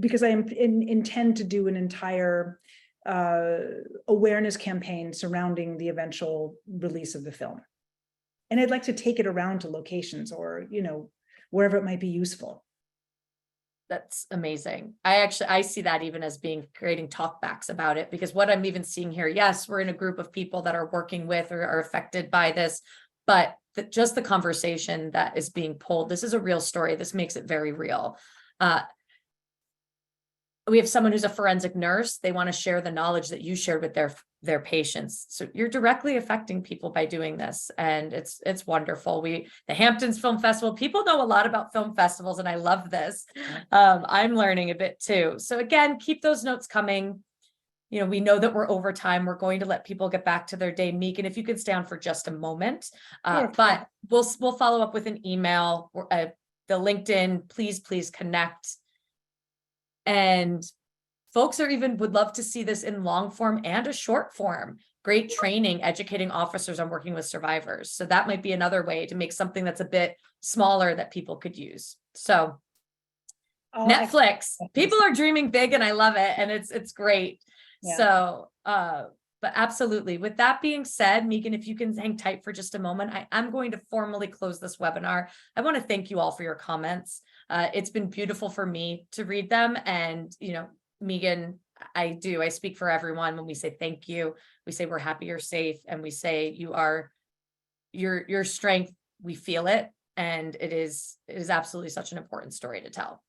Because I intend to do an entire awareness campaign surrounding the eventual release of the film. And I'd like to take it around to locations or, you know, wherever it might be useful. That's amazing. I see that even as creating talkbacks about it, because what I'm even seeing here, yes, we're in a group of people that are working with or are affected by this, but just the conversation that is being pulled, this is a real story. This makes it very real. We have someone who's a forensic nurse. They want to share the knowledge that you shared with their patients. So you're directly affecting people by doing this. And it's wonderful. The Hamptons Film Festival, people know a lot about film festivals, and I love this. I'm learning a bit too. So again, keep those notes coming. You know, we know that we're over time. We're going to let people get back to their day. Megan, if you could stay on for just a moment, but we'll follow up with an email, the LinkedIn, please connect. And folks would love to see this in long form and a short form. Great training, educating officers on working with survivors. So that might be another way to make something that's a bit smaller that people could use. So Netflix, people are dreaming big and I love it. And it's great. Yeah. So, but absolutely. With that being said, Megan, if you can hang tight for just a moment, I'm going to formally close this webinar. I want to thank you all for your comments. It's been beautiful for me to read them. And, you know, Megan, I speak for everyone when we say thank you. We say we're happy you're safe, and we say your strength, we feel it. And it is absolutely such an important story to tell.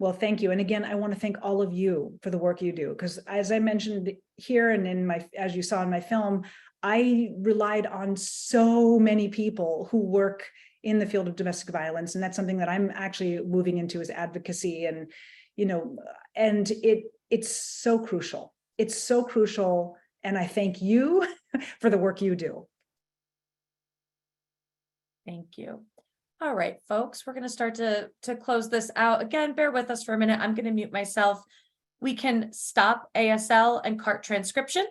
Well, thank you. And again, I want to thank all of you for the work you do, because as I mentioned here and as you saw in my film, I relied on so many people who work in the field of domestic violence. And that's something that I'm actually moving into, is advocacy. And, you know, and it's so crucial. It's so crucial. And I thank you for the work you do. Thank you. All right, folks, we're going to start to close this out. Again, bear with us for a minute. I'm going to mute myself. We can stop ASL and CART transcription,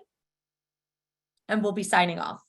and we'll be signing off.